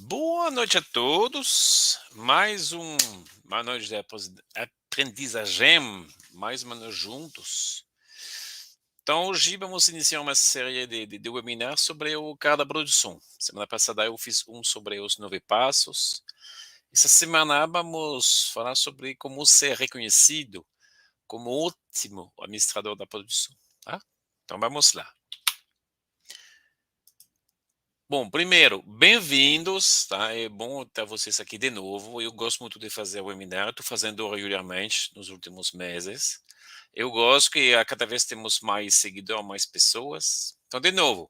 Boa noite a todos. Uma noite de aprendizagem, mais uma noite juntos. Então, hoje vamos iniciar uma série de webinars sobre o cada produção. Semana passada eu fiz um sobre os 9 passos. Essa semana vamos falar sobre como ser reconhecido como ótimo administrador da produção. Tá? Então, vamos lá. Bom, primeiro, bem-vindos, tá? É bom ter vocês aqui de novo. Eu gosto muito de fazer webinar, estou fazendo regularmente nos últimos meses. Eu gosto que a cada vez temos mais seguidores, mais pessoas. Então, de novo,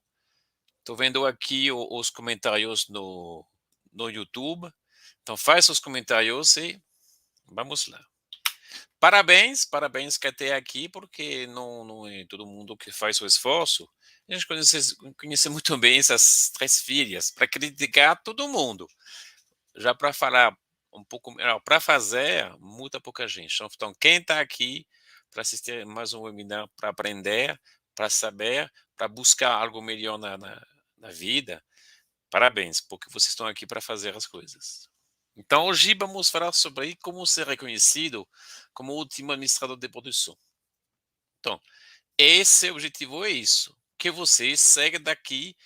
estou vendo aqui os comentários no YouTube. Então, faz os comentários e vamos lá. Parabéns que até aqui, porque não é todo mundo que faz o esforço. A gente conhece muito bem essas 3 filhas, para criticar todo mundo. Já para falar um pouco melhor, para fazer, muita pouca gente. Então, quem está aqui para assistir mais um webinar, para aprender, para saber, para buscar algo melhor na vida, parabéns, porque vocês estão aqui para fazer as coisas. Então, hoje vamos falar sobre como ser reconhecido como último administrador de produção. Então, esse objetivo é isso, que você segue daqui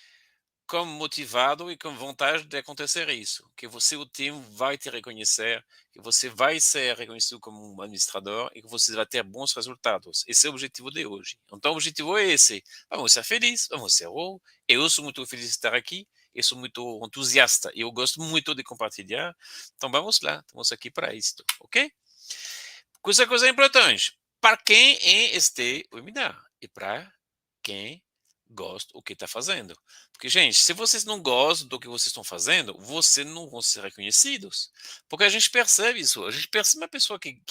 como motivado e com vontade de acontecer isso, que você, o time, vai te reconhecer, que você vai ser reconhecido como um administrador e que você vai ter bons resultados. Esse é o objetivo de hoje. Então, o objetivo é esse. Vamos ser felizes, vamos ser bom. Eu sou muito feliz de estar aqui, eu sou muito entusiasta, eu gosto muito de compartilhar. Então, vamos lá, estamos aqui para isso, ok? Coisa importante, para quem é este webinar e para quem gosta do que está fazendo. Porque, gente, se vocês não gostam do que vocês estão fazendo, vocês não vão ser reconhecidos. Porque a gente percebe isso. A gente percebe uma pessoa que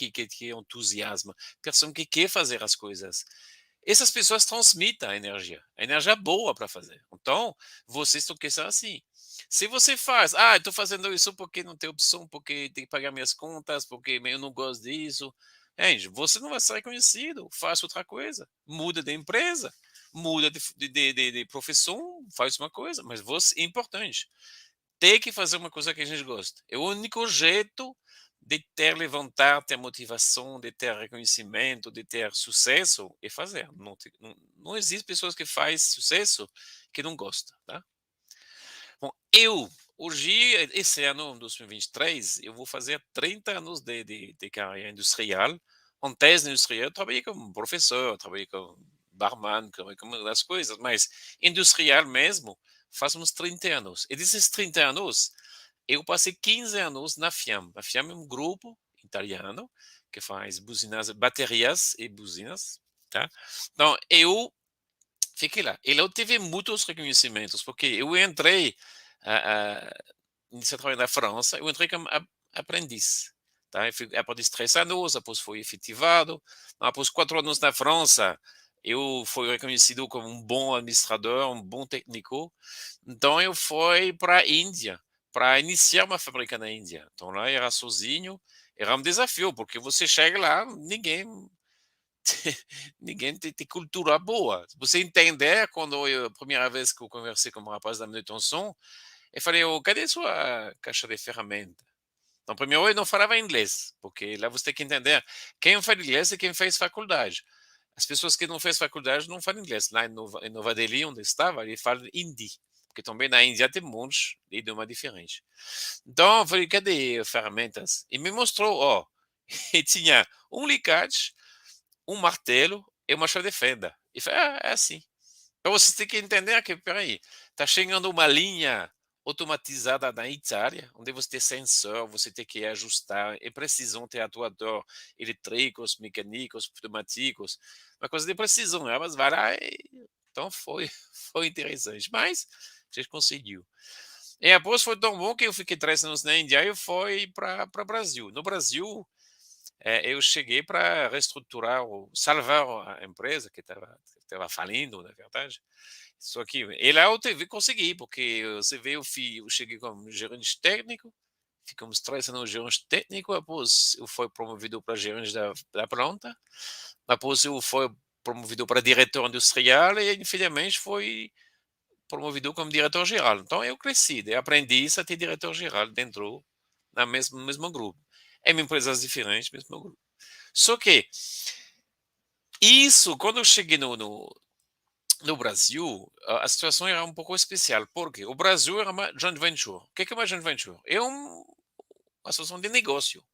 entusiasma, pessoa que quer fazer as coisas. Essas pessoas transmitem a energia boa para fazer. Então, vocês têm que ser assim. Se você faz, estou fazendo isso porque não tem opção, porque tem que pagar minhas contas, porque eu não gosto disso. Gente, você não vai ser reconhecido. Faça outra coisa. Muda de empresa, muda de profissão, faz uma coisa. Mas você é importante. Tem que fazer uma coisa que a gente gosta. É o único jeito de ter levantar, ter motivação, de ter reconhecimento, de ter sucesso, é fazer. Não existe pessoas que fazem sucesso que não gostam, tá? Bom, hoje, esse ano, 2023, eu vou fazer 30 anos de carreira industrial. Antes da industrial, eu trabalhei como professor, trabalhei como barman, trabalhei com as coisas, mas industrial mesmo, faz uns 30 anos. E desses 30 anos, eu passei 15 anos na Fiam. A Fiam é um grupo italiano que faz buzinas, baterias e buzinas, tá? Então, eu fiquei lá. E eu tive muitos reconhecimentos, porque eu entrei iniciei a trabalhar na França, eu entrei como aprendiz. Tá? Eu fui aprendiz 3 anos, depois fui efetivado. Após 4 anos na França, eu fui reconhecido como um bom administrador, um bom técnico. Então, eu fui para a Índia, para iniciar uma fábrica na Índia. Então, lá eu era sozinho, era um desafio, porque você chega lá, ninguém tem cultura boa. Você entender, a primeira vez que eu conversei com um rapaz da manutenção, eu falei, cadê sua caixa de ferramenta? Então, primeiro, eu não falava inglês, porque lá você tem que entender quem fala inglês e quem fez faculdade. As pessoas que não fez faculdade não falam inglês. Lá em Nova Delhi, onde eu estava, ele fala hindi, porque também na Índia tem um monte de idioma diferente. Então, eu falei, cadê ferramentas? E me mostrou, e tinha um alicate, um martelo e uma chave de fenda. E falei, é assim. Então você tem que entender que, peraí, está chegando uma linha automatizada na Itália, onde você tem sensor, você tem que ajustar, é precisão ter atuador elétricos, mecânicos, pneumáticos, uma coisa de precisão, né? Mas vai lá e... Então foi interessante, mas a gente conseguiu. E depois foi tão bom que eu fiquei 3 anos na Índia e fui para o Brasil. No Brasil, eu cheguei para reestruturar, salvar a empresa que estava falindo, na verdade. Só que e lá eu consegui, porque você vê, eu cheguei como gerente técnico, ficamos 3 anos gerente técnico, depois eu fui promovido para gerente da planta, depois eu fui promovido para diretor industrial e, infelizmente, foi promovido como diretor-geral. Então eu cresci, eu aprendi a ser diretor-geral dentro da mesmo grupo. Em empresas diferentes, mesmo grupo. Só que isso, quando eu cheguei no Brasil, a situação era um pouco especial, porque o Brasil era uma joint venture. O que é uma joint venture? É uma associação de negócio.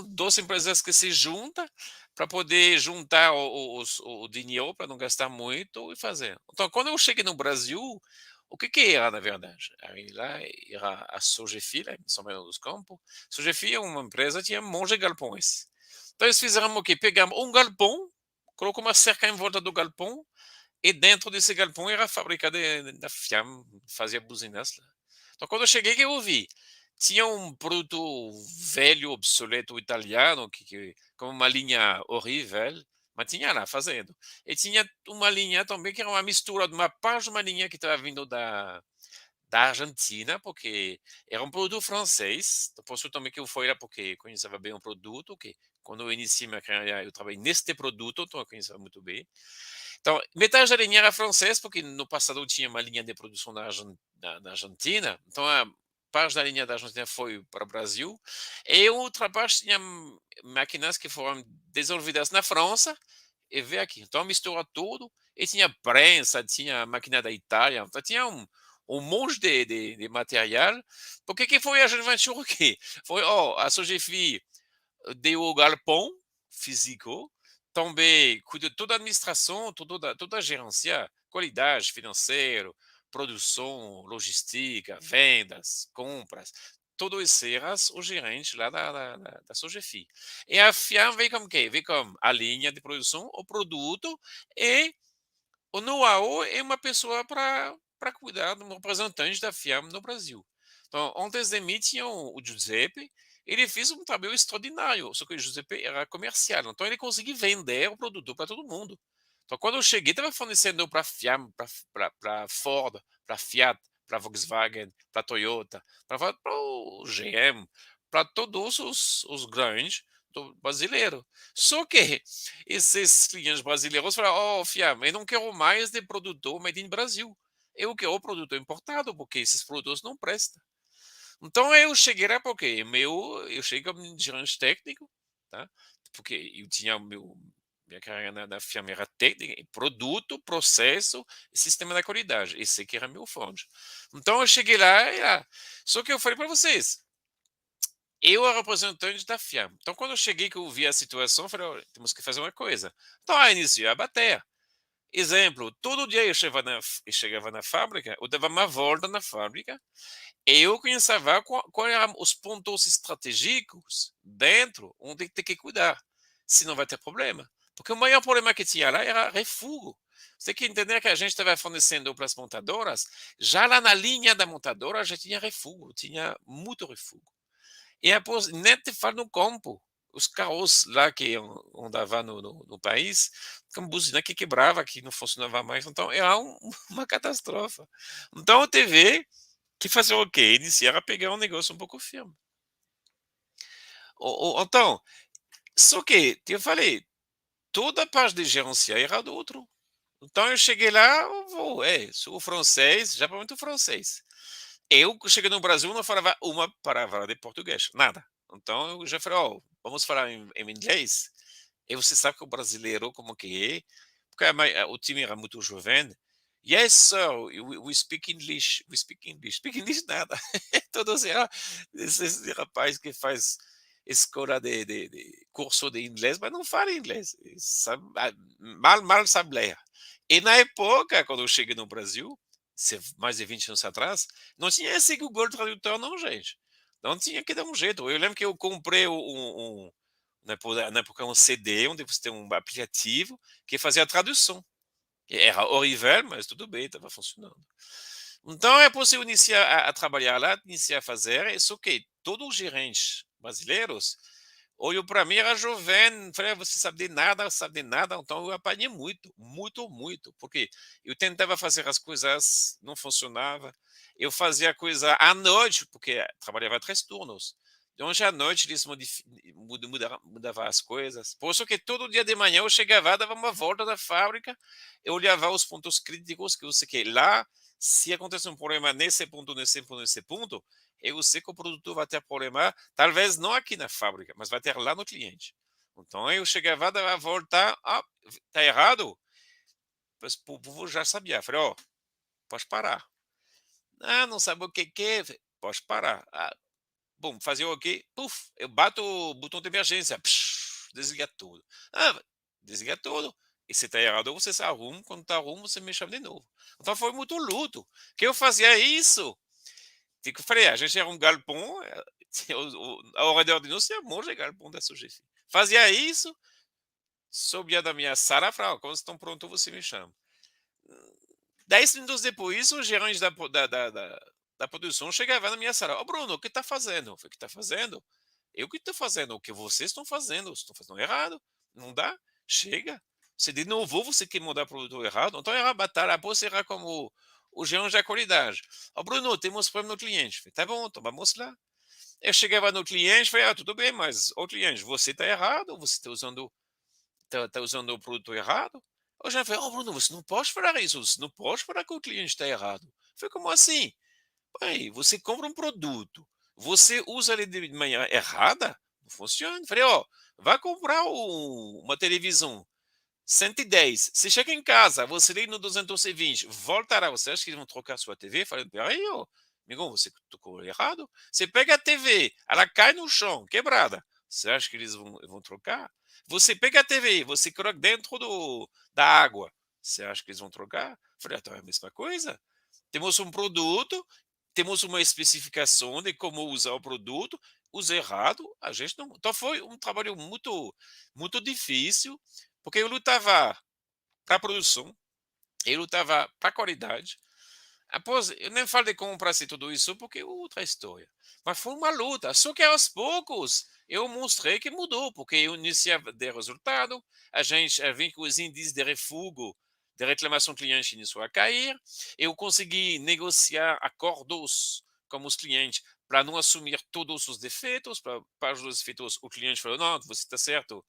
Duas empresas que se juntam para poder juntar o dinheiro para não gastar muito e fazer. Então, quando eu cheguei no Brasil, o que era, na verdade? Aí lá era a Sogefy, lá em São Bernardo dos Campos. Sogefy é uma empresa que tinha um monte de galpões. Então, eles fizeram o quê? Pegaram um galpão, colocou uma cerca em volta do galpão, e dentro desse galpão era a fábrica da Fiat, fazia buzinas lá. Então, quando eu cheguei, que eu vi? Tinha um produto velho, obsoleto italiano, com uma linha horrível, mas tinha lá fazendo. E tinha uma linha também que era uma mistura de uma parte de uma linha que estava vindo da Argentina, porque era um produto francês. Por isso também que eu fui lá, porque conhecia bem o produto, que quando eu iniciei minha carreira, eu trabalhei neste produto, então eu conhecia muito bem. Então, metade da linha era francês, porque no passado tinha uma linha de produção na Argentina. Então, a parte da linha da Argentina foi para o Brasil. E outra parte tinha máquinas que foram desenvolvidas na França e veio aqui. Então, mistura tudo. E tinha prensa, tinha máquina da Itália. Então, tinha um monte de material. Porque que foi a Joint Venture aqui? Foi, a Sogefy deu o galpão físico, também cuida de toda a administração, toda a gerência, qualidade financeira, produção, logística, vendas, compras, tudo isso era o gerente lá da Sogefy. E a FIAM veio como quê? Veio como a linha de produção, o produto e o know-how é uma pessoa para cuidar do representante da FIAM no Brasil. Então, antes de mim tinha o Giuseppe, ele fez um trabalho extraordinário, só que o Giuseppe era comercial, então ele conseguia vender o produto para todo mundo. Então, quando eu cheguei, estava fornecendo para FIAM, para Ford, para Fiat, para Volkswagen, para Toyota, para o GM, para todos os grandes do brasileiro. Só que esses clientes brasileiros falaram, Fiam, eu não quero mais de produtor made in Brasil. Eu quero produtor importado, porque esses produtos não prestam. Então eu cheguei lá porque eu cheguei como gerente técnico, tá? Porque eu tinha minha carreira na firma era técnica, em produto, processo e sistema da qualidade. Esse que era meu forte. Então eu cheguei lá só que eu falei para vocês, eu era representante da FIAM. Então, quando eu cheguei, que eu vi a situação, eu falei, olha, temos que fazer uma coisa. Então, aí iniciei a bater. Exemplo, todo dia eu chegava na fábrica, eu dava uma volta na fábrica, e eu conhecia quais eram os pontos estratégicos dentro onde tem que cuidar, senão vai ter problema. Porque o maior problema que tinha lá era refúgio. Você tem que entender que a gente estava fornecendo para as montadoras, já lá na linha da montadora já tinha refúgio, tinha muito refúgio. E depois, nem te falo no campo. Os carros lá que andavam no país, com buzina que quebrava, que não funcionava mais. Então, era uma catástrofe. Então, a TV, que fazia o quê? Iniciar a pegar um negócio um pouco firme. Então, só que, eu falei, toda a parte de gerenciar era do outro. Então, eu cheguei lá, sou francês, já muito francês. Eu cheguei no Brasil não falava uma palavra de português, nada. Então eu já falei, vamos falar em inglês? E você sabe que o brasileiro como que é, porque o time era muito jovem. Yes, sir, we speak English, we speak English. Speak English nada. Todos eram esse rapaz que faz escola de curso de inglês, mas não fala inglês. Sabe, mal sabe ler. E na época, quando eu cheguei no Brasil, mais de 20 anos atrás, não tinha esse Google Tradutor, não, gente. Não tinha que dar um jeito. Eu lembro que eu comprei na época um CD, onde você tem um aplicativo que fazia a tradução. Era horrível, mas tudo bem, estava funcionando. Então, é possível iniciar a trabalhar lá, iniciar a fazer, só que todos os gerentes brasileiros olhou para mim, era jovem, falei, você sabe de nada, então eu apanhei muito, muito, muito, porque eu tentava fazer as coisas, não funcionava, eu fazia a coisa à noite, porque trabalhava 3 turnos, Durante a noite eles mudavam as coisas. Por isso que todo dia de manhã eu chegava, dava uma volta da fábrica, eu olhava os pontos críticos que eu sei que lá, se acontecer um problema nesse ponto, nesse ponto, nesse ponto, eu sei que o produtor vai ter problema, talvez não aqui na fábrica, mas vai ter lá no cliente. Então eu chegava, dava a volta, ah, tá errado? Mas o povo já sabia. Falei, ó, pode parar. Ah, não sabe o que que é? Pode parar. Ah, bom, fazer o quê? Puf, eu bato o botão de emergência. Psh, desliga tudo. Ah, desliga tudo. E se está errado, você se arruma. Quando está arruma, você me chama de novo. Então foi muito luto. Que eu fazia isso. Tipo, falei, a gente era um galpão. Ao redor de nós tinha um monte de galpão da Sogefi. Fazia isso, subia da minha sala e falava, quando estão prontos, você me chama. 10 minutos depois, o gerente da produção chegava na minha sala. Ô, Bruno, o que está fazendo? Eu falei, o que está fazendo? Eu que estou fazendo. O que vocês estão fazendo? Estão fazendo errado. Não dá? Chega. Se de novo você quer mudar para o produto errado, então era a batalha. Após será como o gerente da qualidade. Ô, Bruno, temos problema no cliente. Eu falei, tá bom, então vamos lá. Eu chegava no cliente e falei, ah, tudo bem, mas, ô cliente, você está errado, você está usando o produto errado. Eu já falei, oh, Bruno, você não pode falar isso, você não pode falar que o cliente está errado. Eu falei, como assim? Pai, você compra um produto, você usa ele de manhã errada, não funciona. Eu falei, ó, vai comprar uma televisão 110. Você chega em casa, você liga no 220, voltará, você acha que eles vão trocar a sua TV? Eu falei, peraí, ó, amigo, você tocou errado. Você pega a TV, ela cai no chão, quebrada. Você acha que eles vão trocar? Você pega a TV, você coloca dentro da água. Você acha que eles vão trocar? Eu falei, então é a mesma coisa. Temos um produto, temos uma especificação de como usar o produto, usa errado, a gente não. Então foi um trabalho muito, muito difícil, porque eu lutava para a produção, eu lutava para a qualidade. Após, eu nem falo de como para ser tudo isso, porque é outra história. Mas foi uma luta. Só que aos poucos eu mostrei que mudou, porque eu iniciava de resultado, a gente vi que os índices de refúgio, de reclamação cliente iniciou a cair, eu consegui negociar acordos com os clientes para não assumir todos os defeitos, para os defeitos o cliente falou, não, você está certo.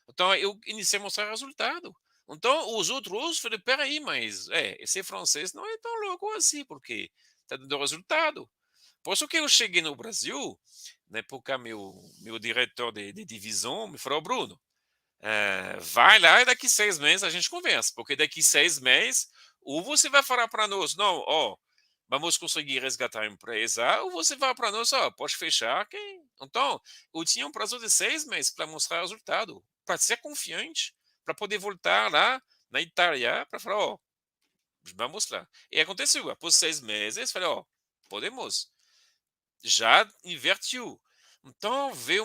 Então eu iniciei a mostrar resultado. Então os outros falaram, peraí, mas esse francês não é tão louco assim, porque está dando resultado. Por isso que eu cheguei no Brasil, na época meu diretor de divisão me falou, Bruno, vai lá e daqui 6 meses a gente conversa, porque daqui 6 meses ou você vai falar para nós, não, ó, vamos conseguir resgatar a empresa, ou você vai para nós, ó, pode fechar. Então, eu tinha um prazo de 6 meses para mostrar resultado, para ser confiante, para poder voltar lá na Itália, para falar, ó, vamos lá. E aconteceu, após 6 meses, falei, ó, podemos. Já invertiu. Então, veio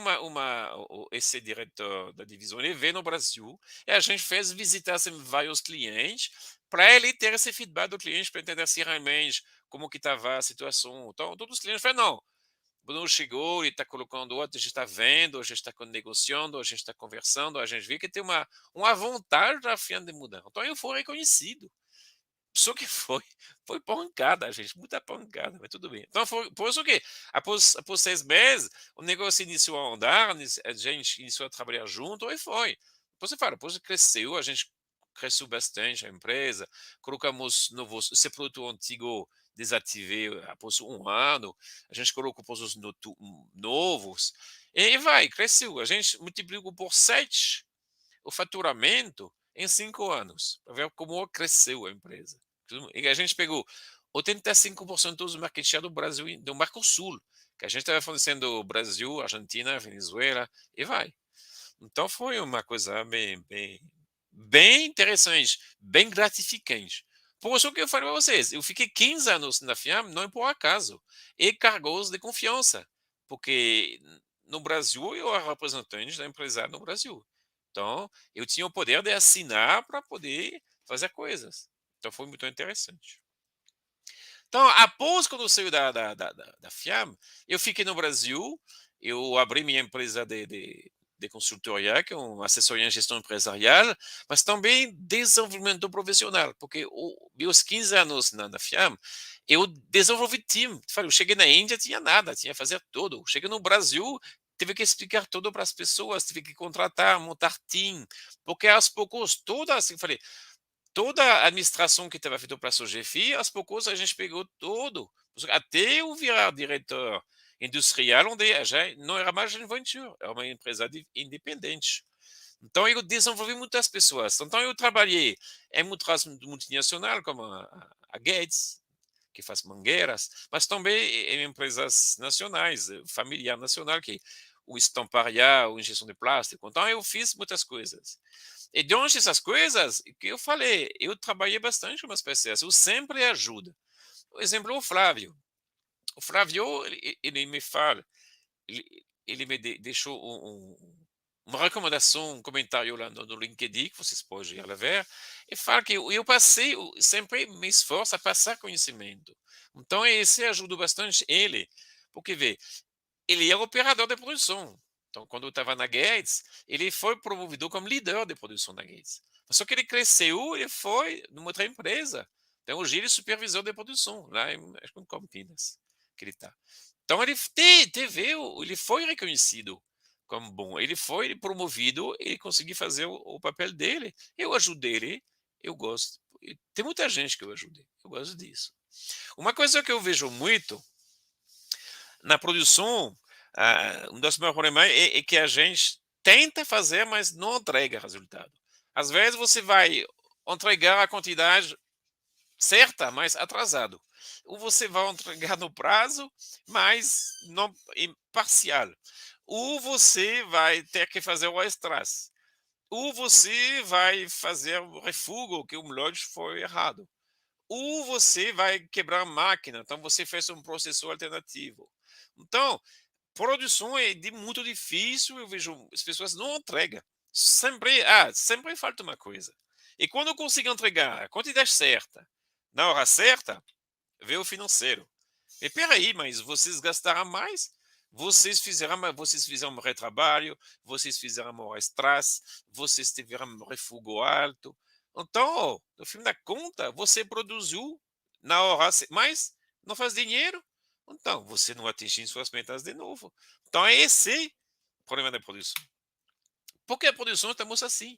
esse diretor da divisão, ele veio no Brasil e a gente fez visitar assim, vários clientes para ele ter esse feedback do cliente para entender se realmente como que estava a situação. Então, todos os clientes falaram, não, o Bruno chegou, ele está colocando outro, a gente está vendo, a gente está negociando, a gente está conversando, a gente vê que tem uma vontade da firma de mudar. Então, eu fui reconhecido. Só que foi pancada, gente, muita pancada, mas tudo bem. Então, foi por isso que, após 6 meses, o negócio iniciou a andar, a gente iniciou a trabalhar junto, e foi. Depois você fala, depois cresceu, a gente cresceu bastante a empresa, colocamos novos, esse produto antigo desativei após um ano, a gente colocou produtos novos, e vai, cresceu. A gente multiplicou por 7 o faturamento em 5 anos, para ver como cresceu a empresa. E a gente pegou 85% dos market share do Brasil, do Mercosul, que a gente estava fornecendo Brasil, Argentina, Venezuela, e vai. Então foi uma coisa bem interessante, bem gratificante. Por isso que eu falei para vocês, eu fiquei 15 anos na FIAM, não é por acaso, e cargos de confiança, porque no Brasil eu era representante da empresa no Brasil. Então, eu tinha o poder de assinar para poder fazer coisas. Então, foi muito interessante. Então, após quando eu saí da FIAM, eu fiquei no Brasil, eu abri minha empresa de de consultoria, que é uma assessoria em gestão empresarial, mas também desenvolvimento profissional, porque meus 15 anos na Fiam, eu desenvolvi time. Eu cheguei na Índia, tinha nada, tinha que fazer tudo. Cheguei no Brasil, tive que explicar tudo para as pessoas, tive que contratar, montar time, porque aos poucos, toda, assim, falei, toda a administração que estava feita para a Sogefi, aos poucos a gente pegou tudo. Até eu virar diretor industrial, onde já não era mais uma venture, era uma empresa independente. Então, eu desenvolvi muitas pessoas. Então, eu trabalhei em muitas multinacionais, como a Gates, que faz mangueiras, mas também em empresas nacionais, familiar nacional, que o estamparia, ou injeção de plástico. Então, eu fiz muitas coisas. E durante essas coisas, que eu falei, eu trabalhei bastante com as pessoas, eu sempre ajudo. Por exemplo, o Flávio. O Flávio, ele me fala, ele me deixou uma recomendação, um comentário lá no LinkedIn, que vocês podem ir lá ver, e fala que eu passei, sempre me esforço a passar conhecimento. Então, esse ajuda bastante ele, porque, vê, ele é operador de produção. Então, quando eu estava na Gates, ele foi promovido como líder de produção da Gates. Só que ele cresceu, ele foi numa outra empresa. Então, hoje ele é supervisor de produção, lá em, acho que em Campinas, que ele está. Então, teve, ele foi reconhecido como bom. Ele foi promovido, ele conseguiu fazer o papel dele. Eu ajudei ele, eu gosto. E tem muita gente que eu ajudei, eu gosto disso. Uma coisa que eu vejo muito na produção, um dos meus problemas é que a gente tenta fazer, mas não entrega resultado. Às vezes você vai entregar a quantidade certa, mas atrasado. Ou você vai entregar no prazo, mas não parcial. Ou você vai ter que fazer o extras. Ou você vai fazer o refugo, que o load foi errado. Ou você vai quebrar a máquina, então você fez um processor alternativo. Então, produção é muito difícil, eu vejo as pessoas não entregam. Sempre falta uma coisa. E quando eu consigo entregar a quantidade certa, na hora certa, vê o financeiro. E peraí, mas vocês gastaram mais? Vocês fizeram um retrabalho, vocês fizeram horas extras, vocês tiveram um refúgio alto. Então, no fim da conta, você produziu na hora, mas não faz dinheiro. Então, você não atingiu suas metas de novo. Então, é esse o problema da produção. Porque a produção estamos assim.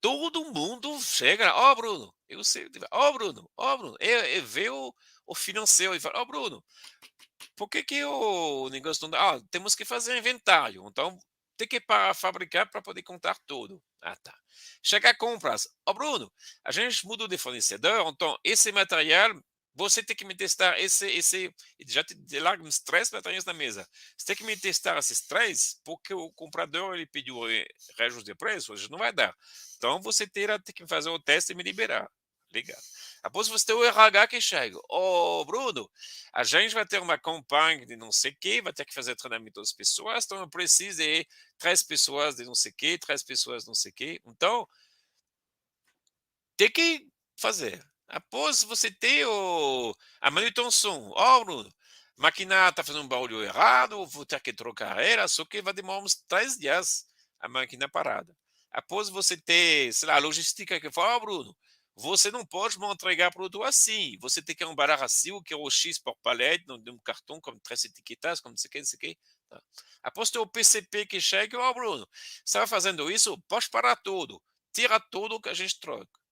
Todo mundo chega, ó, Bruno, eu sei, ó, Bruno, ó, Bruno, vê o financeiro e fala, ó, Bruno, por que que o negócio não dá? Temos que fazer inventário, então tem que fabricar para poder contar tudo. Ah, tá. Chega a compras. Ó, Bruno, a gente mudou de fornecedor, então esse material, você tem que me testar já te larga uns 3 materiais na mesa. Você tem que me testar esses 3, porque o comprador ele pediu reajuste de preço, hoje não vai dar. Então você terá que fazer o teste e me liberar. Legal. Após você ter o RH que chega. Ô, Bruno, a gente vai ter uma campanha de não sei o quê, vai ter que fazer treinamento das pessoas, então eu preciso de 3 pessoas de não sei o quê, 3 pessoas de não sei o quê. Então, tem que fazer. Após você ter a manutenção, ó, Bruno, a máquina está fazendo um barulho errado, vou ter que trocar ela, só que vai demorar uns 3 dias a máquina parada. Após você ter, sei lá, a logística que fala, ó, Bruno, você não pode me entregar produto assim. Você tem que embalar assim, que é o X por palete, de um cartão com 3 etiquetas, como não sei o que, não sei o que. Tá. Após ter o PCP que chega, ó, Bruno, você está fazendo isso, pode parar tudo. Tira tudo que a gente troca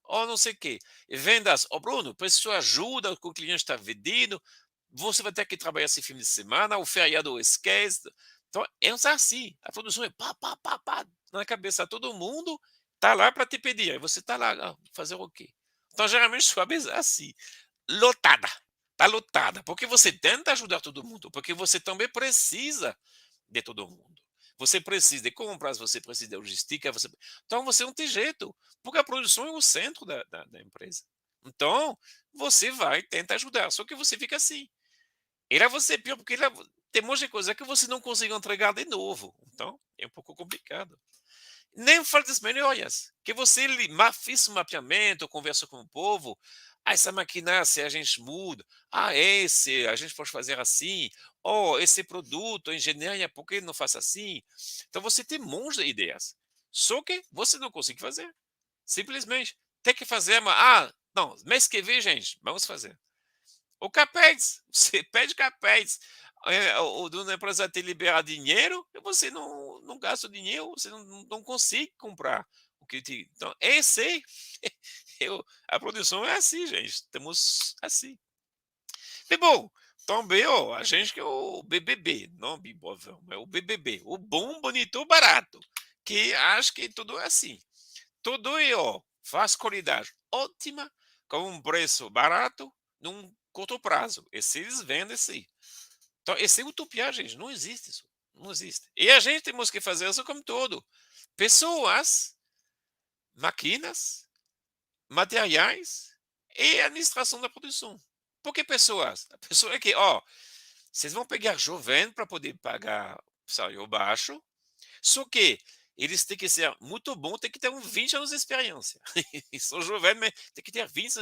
ou não sei o quê. Vendas, ó Bruno, preciso de ajuda, o cliente está vendendo, você vai ter que trabalhar esse fim de semana, o feriado esquece. Então, é assim, a produção é pá, pá, pá, pá, na cabeça de todo mundo, tá lá para te pedir, aí você tá lá, fazer o quê? Então, geralmente, sua mesa é assim, lotada, tá lotada, porque você tenta ajudar todo mundo, porque você também precisa de todo mundo. Você precisa de compras, você precisa de logística, então você não tem jeito, porque a produção é o centro da empresa. Então, você vai tentar ajudar, só que você fica assim. Era você pior, porque tem um monte de coisa que você não consegue entregar de novo. Então, é um pouco complicado. Nem fala das melhorias, que você fez um mapeamento, conversa com o povo, essa máquina, se a gente muda, esse, a gente pode fazer assim, oh, esse produto, engenharia, por que não faz assim? Então você tem um monte de ideias. Só que você não consegue fazer. Simplesmente. Tem que fazer, mas, não, mês que vem, gente, vamos fazer. O CAPEX, você pede CAPEX, o dono da empresa te libera dinheiro, e você não gasta o dinheiro, você não consegue comprar o que te. Então, esse, a produção é assim, gente. Temos assim. E bom, também, ó, a gente que é o BBB, não Bibovão, é o BBB, o bom, bonito, barato, que acho que tudo é assim. Tudo é, ó, faz qualidade ótima, com um preço barato, num curto prazo. E se eles vendem, sim. Então, essa é utopia, gente, não existe isso. Não existe. E a gente temos que fazer isso como todo. Pessoas, máquinas, materiais e administração da produção. Por que pessoas? A pessoa é que, ó, vocês vão pegar jovem para poder pagar salário baixo, só que eles têm que ser muito bons, tem que ter uns 20 anos de experiência. Eles são jovens, mas tem que ter 20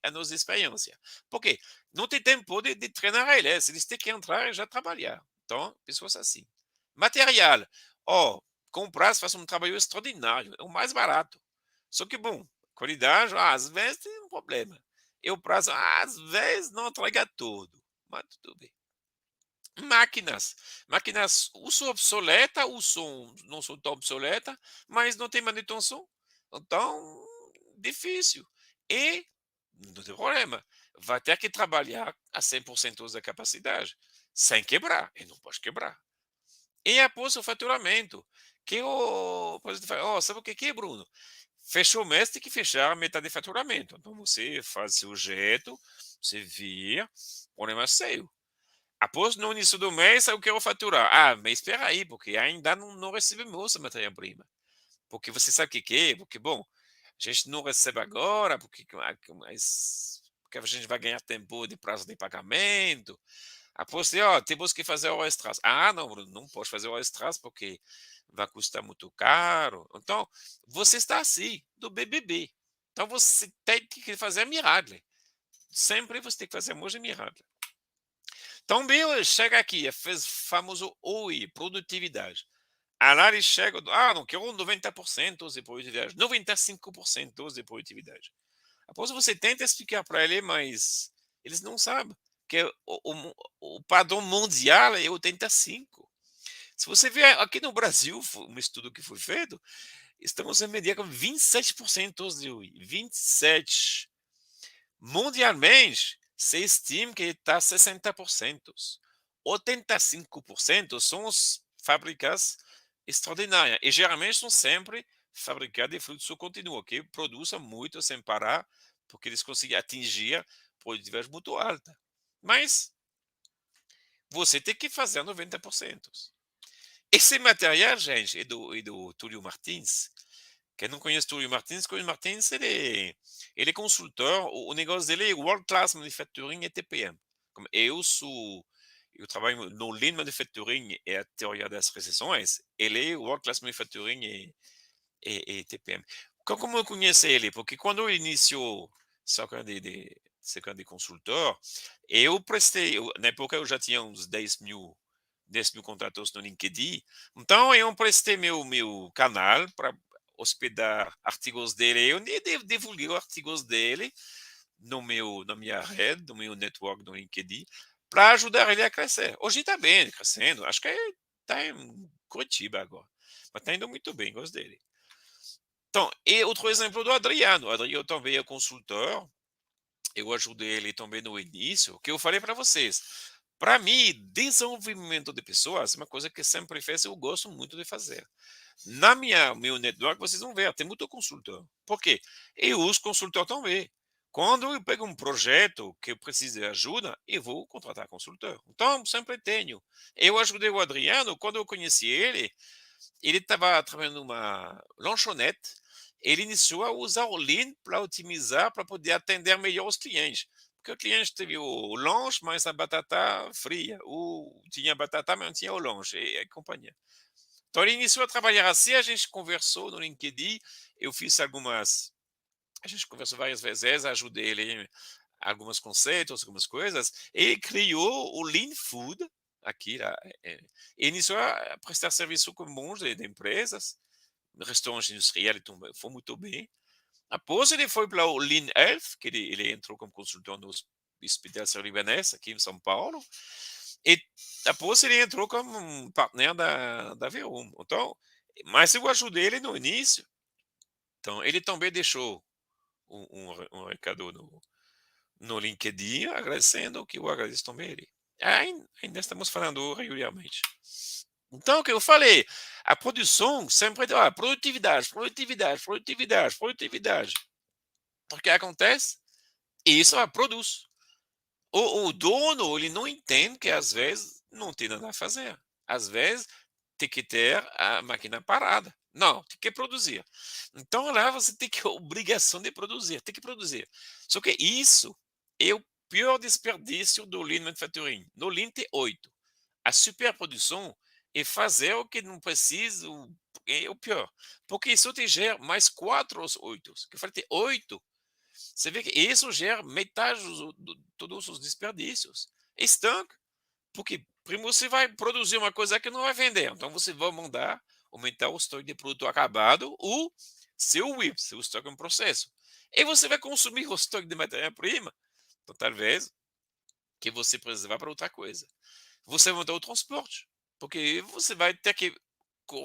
anos de experiência. Por quê? Não tem tempo de treinar eles têm que entrar e já trabalhar. Então, pessoas assim. Material. Ó, comprar, faz um trabalho extraordinário, é o mais barato. Só que, bom, qualidade, às vezes tem um problema. E o prazo, às vezes, não entrega tudo. Mas tudo bem. Máquinas. Máquinas ou são obsoletas, ou são, não são tão obsoletas, mas não tem manutenção. Então, difícil. E, não tem problema, vai ter que trabalhar a 100% da capacidade, sem quebrar. E não pode quebrar. E após o faturamento, que o presidente fala, sabe o que é, Bruno? Fechou o mês, tem que fechar metade do faturamento. Então, você faz seu jeito, você via, o problema é seu. Após no início do mês, eu quero faturar. Mas espera aí, porque ainda não recebemos a matéria-prima. Porque você sabe o que é? Porque, bom, a gente não recebe agora, porque a gente vai ganhar tempo de prazo de pagamento. Após, temos que fazer o extras. Não, Bruno, não pode fazer o extras porque vai custar muito caro. Então, você está assim, do BBB. Então, você tem que fazer milagre. Sempre você tem que fazer um milagre. Então, Bill chega aqui, fez famoso OI, produtividade. Análise chega, não quero 90% de produtividade, 95% de produtividade. Após você tenta explicar para ele, mas eles não sabem que o padrão mundial é 85. Se você ver aqui no Brasil, um estudo que foi feito, estamos a medir com 27% de OI. 27%. Mundialmente, se estima que está 60%. 85% são as fábricas extraordinárias. E geralmente são sempre fábricas de fluxo contínuo, que produzem muito sem parar, porque eles conseguem atingir produtividade muito alta. Mas você tem que fazer 90%. Esse material, gente, é do Túlio Martins. Quem não conhece Túlio Martins ele é consultor, o negócio dele é World Class Manufacturing e TPM. Como eu trabalho no Lean Manufacturing e a teoria das recessões, ele é World Class Manufacturing e TPM. Como eu conheço ele? Porque quando eu iniciou ser de consultor, na época eu já tinha uns 10 mil contatos no LinkedIn, então eu prestei meu canal para hospedar artigos dele, eu divulguei os artigos dele na minha rede, no meu network no LinkedIn, para ajudar ele a crescer. Hoje está bem, crescendo, acho que está em Curitiba agora, mas está indo muito bem, gosto dele. Então, e outro exemplo do Adriano. O Adriano também é consultor. Eu ajudei ele também no início, que eu falei para vocês. Para mim, desenvolvimento de pessoas é uma coisa que sempre fiz e eu gosto muito de fazer. Meu network, vocês vão ver, tem muito consultor. Por quê? Eu uso consultor também. Quando eu pego um projeto que eu preciso de ajuda, eu vou contratar consultor. Então, sempre tenho. Eu ajudei o Adriano, quando eu conheci ele estava trabalhando numa lanchonete, ele iniciou a usar o Lean para otimizar, para poder atender melhor os clientes. Porque o cliente teve o lanche, mas a batata fria. Ou tinha batata, mas não tinha o lanche, e a companhia. Então ele iniciou a trabalhar assim, a gente conversou no LinkedIn, eu fiz a gente conversou várias vezes, ajudei ele em alguns conceitos, algumas coisas, e ele criou o Lean Food, aqui, lá, e iniciou a prestar serviço com um monte de empresas, restaurantes industriais, então foi muito bem. Após ele foi para o Lean Health, que ele entrou como consultor no Hospital Sírio-Libanês, aqui em São Paulo, e após ele entrou como um partner da V1. Então, mas eu ajudei ele no início, então ele também deixou um recado no LinkedIn, agradecendo, que eu agradeço também ele. Ainda estamos falando regularmente. Então, o que eu falei, a produção sempre, produtividade, produtividade, produtividade, produtividade. O que acontece? Isso produz. O dono, ele não entende que às vezes não tem nada a fazer. Às vezes tem que ter a máquina parada. Não, tem que produzir. Então lá você tem que a obrigação de produzir, tem que produzir. Só que isso é o pior desperdício do Lean Manufacturing. No Lean tem 8. A superprodução é fazer o que não precisa, é o pior. Porque isso te gera mais 4 ou 8. Que eu falei, tem 8. Você vê que isso gera metade de todos os desperdícios. Estanca. Porque primeiro você vai produzir uma coisa que não vai vender. Então você vai mandar aumentar o estoque de produto acabado ou seu WIP, seu estoque em processo. E você vai consumir o estoque de matéria-prima. Então talvez que você precisa para outra coisa. Você vai montar o transporte. Porque você vai ter que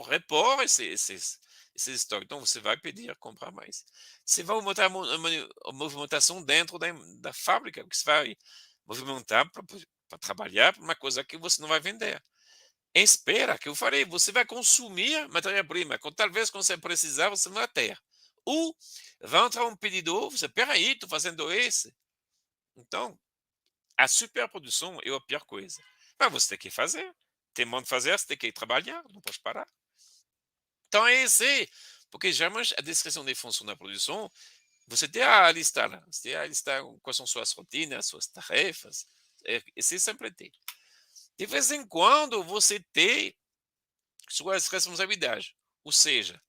repor esses estoques. Então você vai pedir comprar mais. Você vai montar a movimentação dentro da fábrica, que você vai movimentar para trabalhar para uma coisa que você não vai vender. Espera, que eu falei, você vai consumir matéria-prima, talvez quando você precisar, você não vai ter. Ou vai entrar um pedido, você, peraí, estou fazendo esse. Então, a superprodução é a pior coisa. Mas você tem que fazer. Tem muito a fazer, você tem que trabalhar, não pode parar. Então, é esse. Porque geralmente a descrição de função da produção, você tem a lista lá. Você tem a lista quais são suas rotinas, suas tarefas. Esse sempre tem. De vez em quando, você tem suas responsabilidades. Ou seja,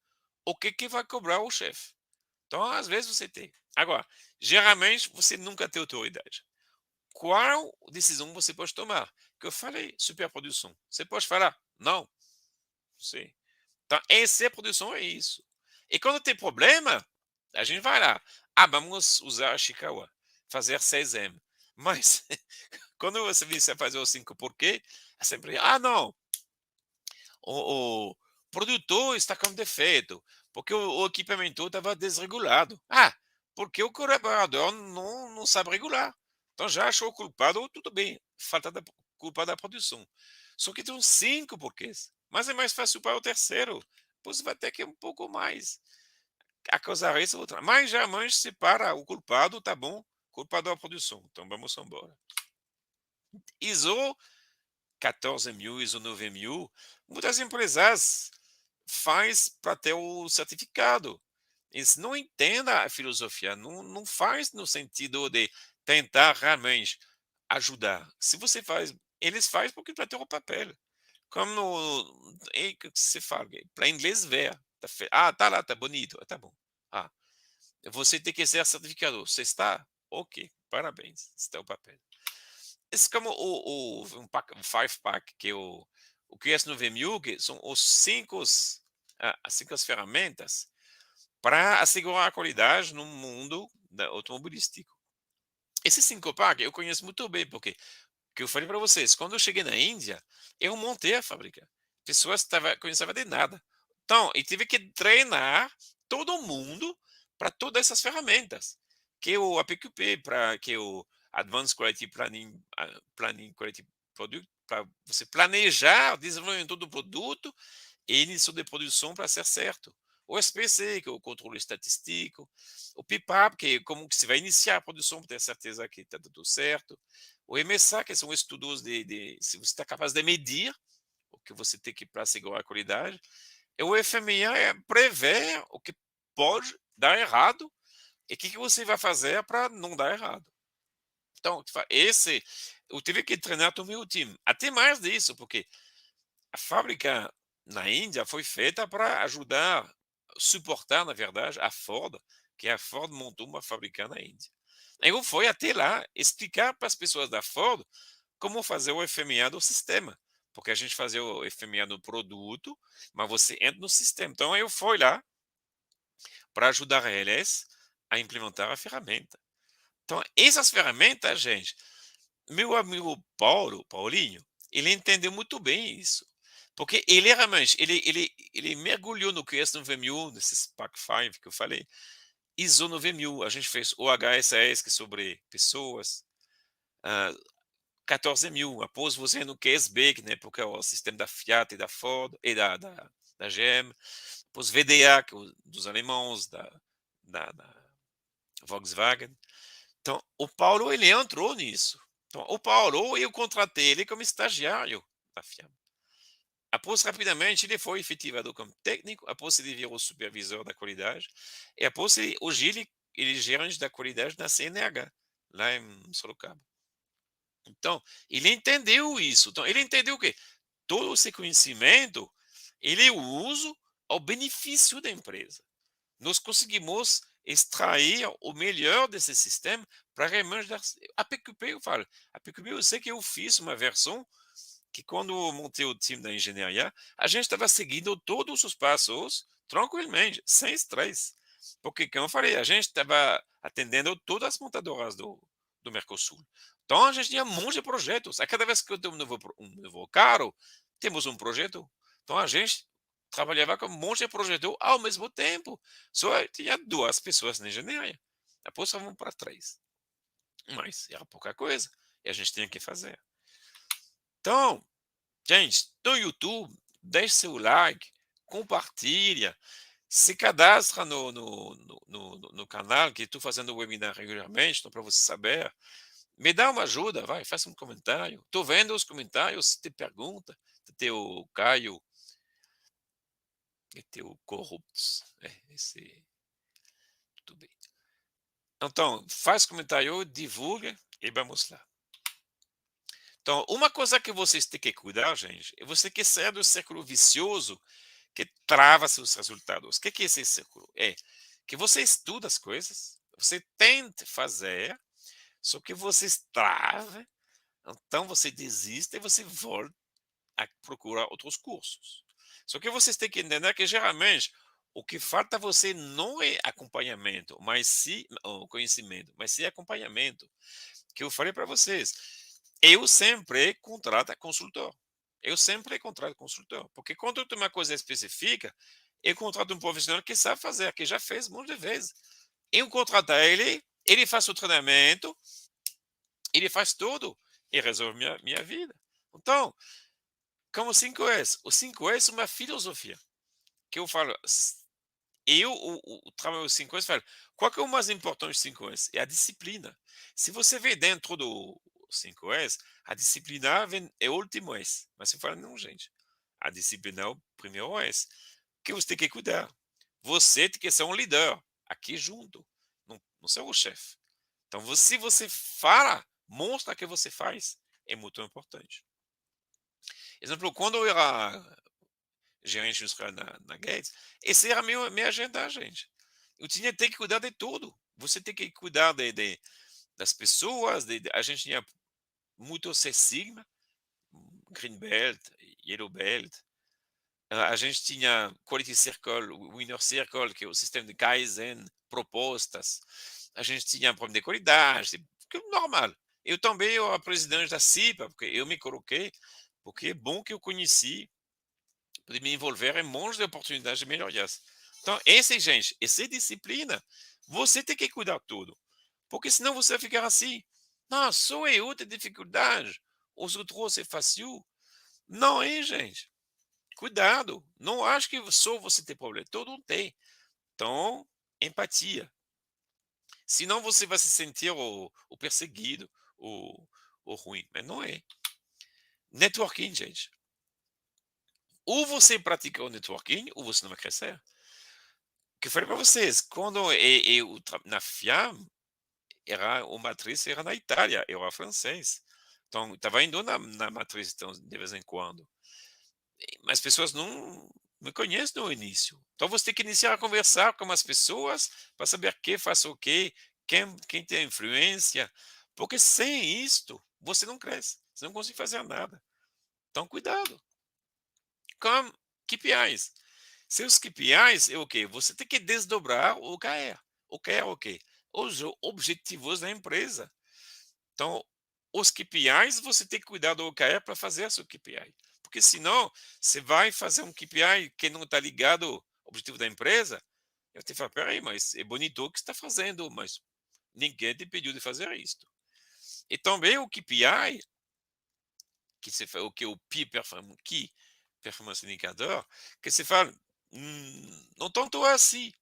o que vai cobrar o chefe. Então, às vezes, você tem. Agora, geralmente, você nunca tem autoridade. Qual decisão você pode tomar? Que eu falei, superprodução. Você pode falar, não, sei. Então, essa produção é isso. E quando tem problema, a gente vai lá. Ah, vamos usar a Chicago, fazer 6M. Mas, quando você vier fazer o 5 por quê? É sempre, não, o produtor está com defeito, porque o equipamento estava desregulado. Porque o colaborador não sabe regular. Então já achou culpado, tudo bem, falta da culpa da produção. Só que tem uns 5 porquês. Mas é mais fácil para o terceiro. Pois vai ter que um pouco mais acusar isso outra. Mas jamais separa o culpado, tá bom? Culpado da produção. Então vamos embora. ISO 14.000, ISO 9.000, muitas empresas faz para ter o certificado. Eles não entendem a filosofia, não faz no sentido de tentar realmente ajudar. Se você faz, eles fazem porque para ter o papel. Como que você fala, para inglês ver. Tá lá, tá bonito, tá bom. Ah, você tem que ser certificado. Você está? Ok, parabéns, está o papel. Esse como um five pack, que é o QS9000, que são os as 5 ferramentas para assegurar a qualidade no mundo automobilístico. Esses 5 packs eu conheço muito bem, porque que eu falei para vocês, quando eu cheguei na Índia, eu montei a fábrica. Pessoas conheciam de nada. Então, eu tive que treinar todo mundo para todas essas ferramentas, que é o APQP, que é o Advanced Quality Planning, Planning Quality Product, para você planejar o desenvolvimento do produto e início de produção para ser certo. O SPC, que é o controle estatístico. O PIPAP, que é como que você vai iniciar a produção para ter certeza que está tudo certo. O MSA, que são estudos se você está capaz de medir o que você tem que para assegurar a qualidade. E o FMA é prever o que pode dar errado e o que você vai fazer para não dar errado. Então, eu tive que treinar todo o meu time. Até mais disso, porque a fábrica na Índia foi feita para ajudar, suportar, na verdade, a Ford, que a Ford montou uma fábrica na Índia. Eu fui até lá explicar para as pessoas da Ford como fazer o FMEA do sistema, porque a gente fazia o FMEA no produto, mas você entra no sistema. Então eu fui lá para ajudar eles a implementar a ferramenta. Então essas ferramentas, gente, meu amigo Paulinho, ele entendeu muito bem isso. Porque ele realmente, ele mergulhou no QS no VMU, nesses Pack 5 que eu falei, ISO no VMU, a gente fez o HSAS, que é sobre pessoas, ah, 14.000, após você no QSB, que na época é o sistema da Fiat e da Ford, e da GM, após VDA, que é dos alemãos, da Volkswagen. Então, o Paulo, ele entrou nisso. Então, o Paulo, eu contratei ele como estagiário da Fiat. Após, rapidamente, ele foi efetivado como técnico, após ele virou supervisor da qualidade, e após, hoje ele é gerente da qualidade na CNH, lá em Sorocaba. Então, ele entendeu isso. Então, ele entendeu que todo esse conhecimento, ele usa ao benefício da empresa. Nós conseguimos extrair o melhor desse sistema para realmente dar. A PQP, eu falo, a PQP eu sei que eu fiz uma versão que quando eu montei o time da engenharia, a gente estava seguindo todos os passos tranquilamente, sem estresse. Porque, como eu falei, a gente estava atendendo todas as montadoras do Mercosul. Então, a gente tinha um monte de projetos. A cada vez que eu tenho um novo carro, temos um projeto. Então, a gente trabalhava com um monte de projetos ao mesmo tempo. Só tinha duas pessoas na engenharia. Depois vamos para três. Mas era pouca coisa. E a gente tinha que fazer. Então, gente, no YouTube, deixe seu like, compartilha, se cadastra no canal, que estou fazendo webinar regularmente, então para você saber. Me dá uma ajuda, vai, faça um comentário. Estou vendo os comentários, se tem pergunta. Tem o Caio e tem o Corruptos. Esse, tudo bem. Então, faz comentário, divulga e vamos lá. Então, uma coisa que vocês têm que cuidar, gente, é você que sair do círculo vicioso que trava seus resultados. O que é esse círculo? É que você estuda as coisas, você tenta fazer, só que você trava, então você desiste e você volta a procurar outros cursos. Só que vocês têm que entender que geralmente o que falta a você não é acompanhamento, mas sim conhecimento, mas sim acompanhamento. Que eu falei para vocês. Eu sempre contrato consultor. Eu sempre contrato consultor. Porque quando eu tenho uma coisa específica, eu contrato um profissional que sabe fazer, que já fez um monte de vezes. Eu contrato ele, ele faz o treinamento, ele faz tudo e resolve minha vida. Então, como o 5S. O 5S é uma filosofia que eu falo. O trabalho do 5S, falo, qual que é o mais importante do 5S? É a disciplina. Se você vê dentro do 5S, a disciplina é o último S. Mas você fala, não, gente, a disciplina é o primeiro S. Que você tem que cuidar. Você tem que ser um líder aqui junto, não ser o chefe. Então, se você fala, mostra que você faz, é muito importante. Exemplo, quando eu era gerente industrial na Gates, esse era minha agenda, gente. Eu tinha que ter que cuidar de tudo. Você tem que cuidar das pessoas, a gente tinha muito Six Sigma, Green Belt, Yellow Belt. A gente tinha Quality Circle, Winner Circle, que é o sistema de Kaizen, propostas. A gente tinha problema de qualidade, que é normal. Eu também era presidente da CIPA, porque eu me coloquei, porque é bom que eu conheci de me envolver em um monte de oportunidades de melhorias. Então, gente, essa disciplina, você tem que cuidar de tudo. Porque senão você vai ficar assim. Não, só eu tenho dificuldade. Os outros é fácil. Não é, gente. Cuidado. Não acho que só você tem problema. Todo mundo tem. Então, empatia. Senão você vai se sentir o perseguido, o ruim. Mas não é. Networking, gente. Ou você pratica o networking, ou você não vai crescer. Que eu falei para vocês, quando eu na FIAM, era o matriz era na Itália, eu era francês. Então, estava indo na matriz então, de vez em quando. Mas as pessoas não me conhecem no início. Então, você tem que iniciar a conversar com as pessoas para saber quem faz o quê, quem tem influência. Porque sem isto, você não cresce. Você não consegue fazer nada. Então, cuidado com KPIs. Seus KPIs é o quê? Você tem que desdobrar o OKR. O que é o quê? Os objetivos da empresa. Então, os KPIs, você tem que cuidar do OKR para fazer seu KPI. Porque senão, você vai fazer um KPI que não está ligado ao objetivo da empresa. Eu te falo, peraí, mas é bonito o que está fazendo, mas ninguém te pediu de fazer isso. E também o KPI, que se fala, o que é o Key Performance Indicator, que se fala, não tanto assim.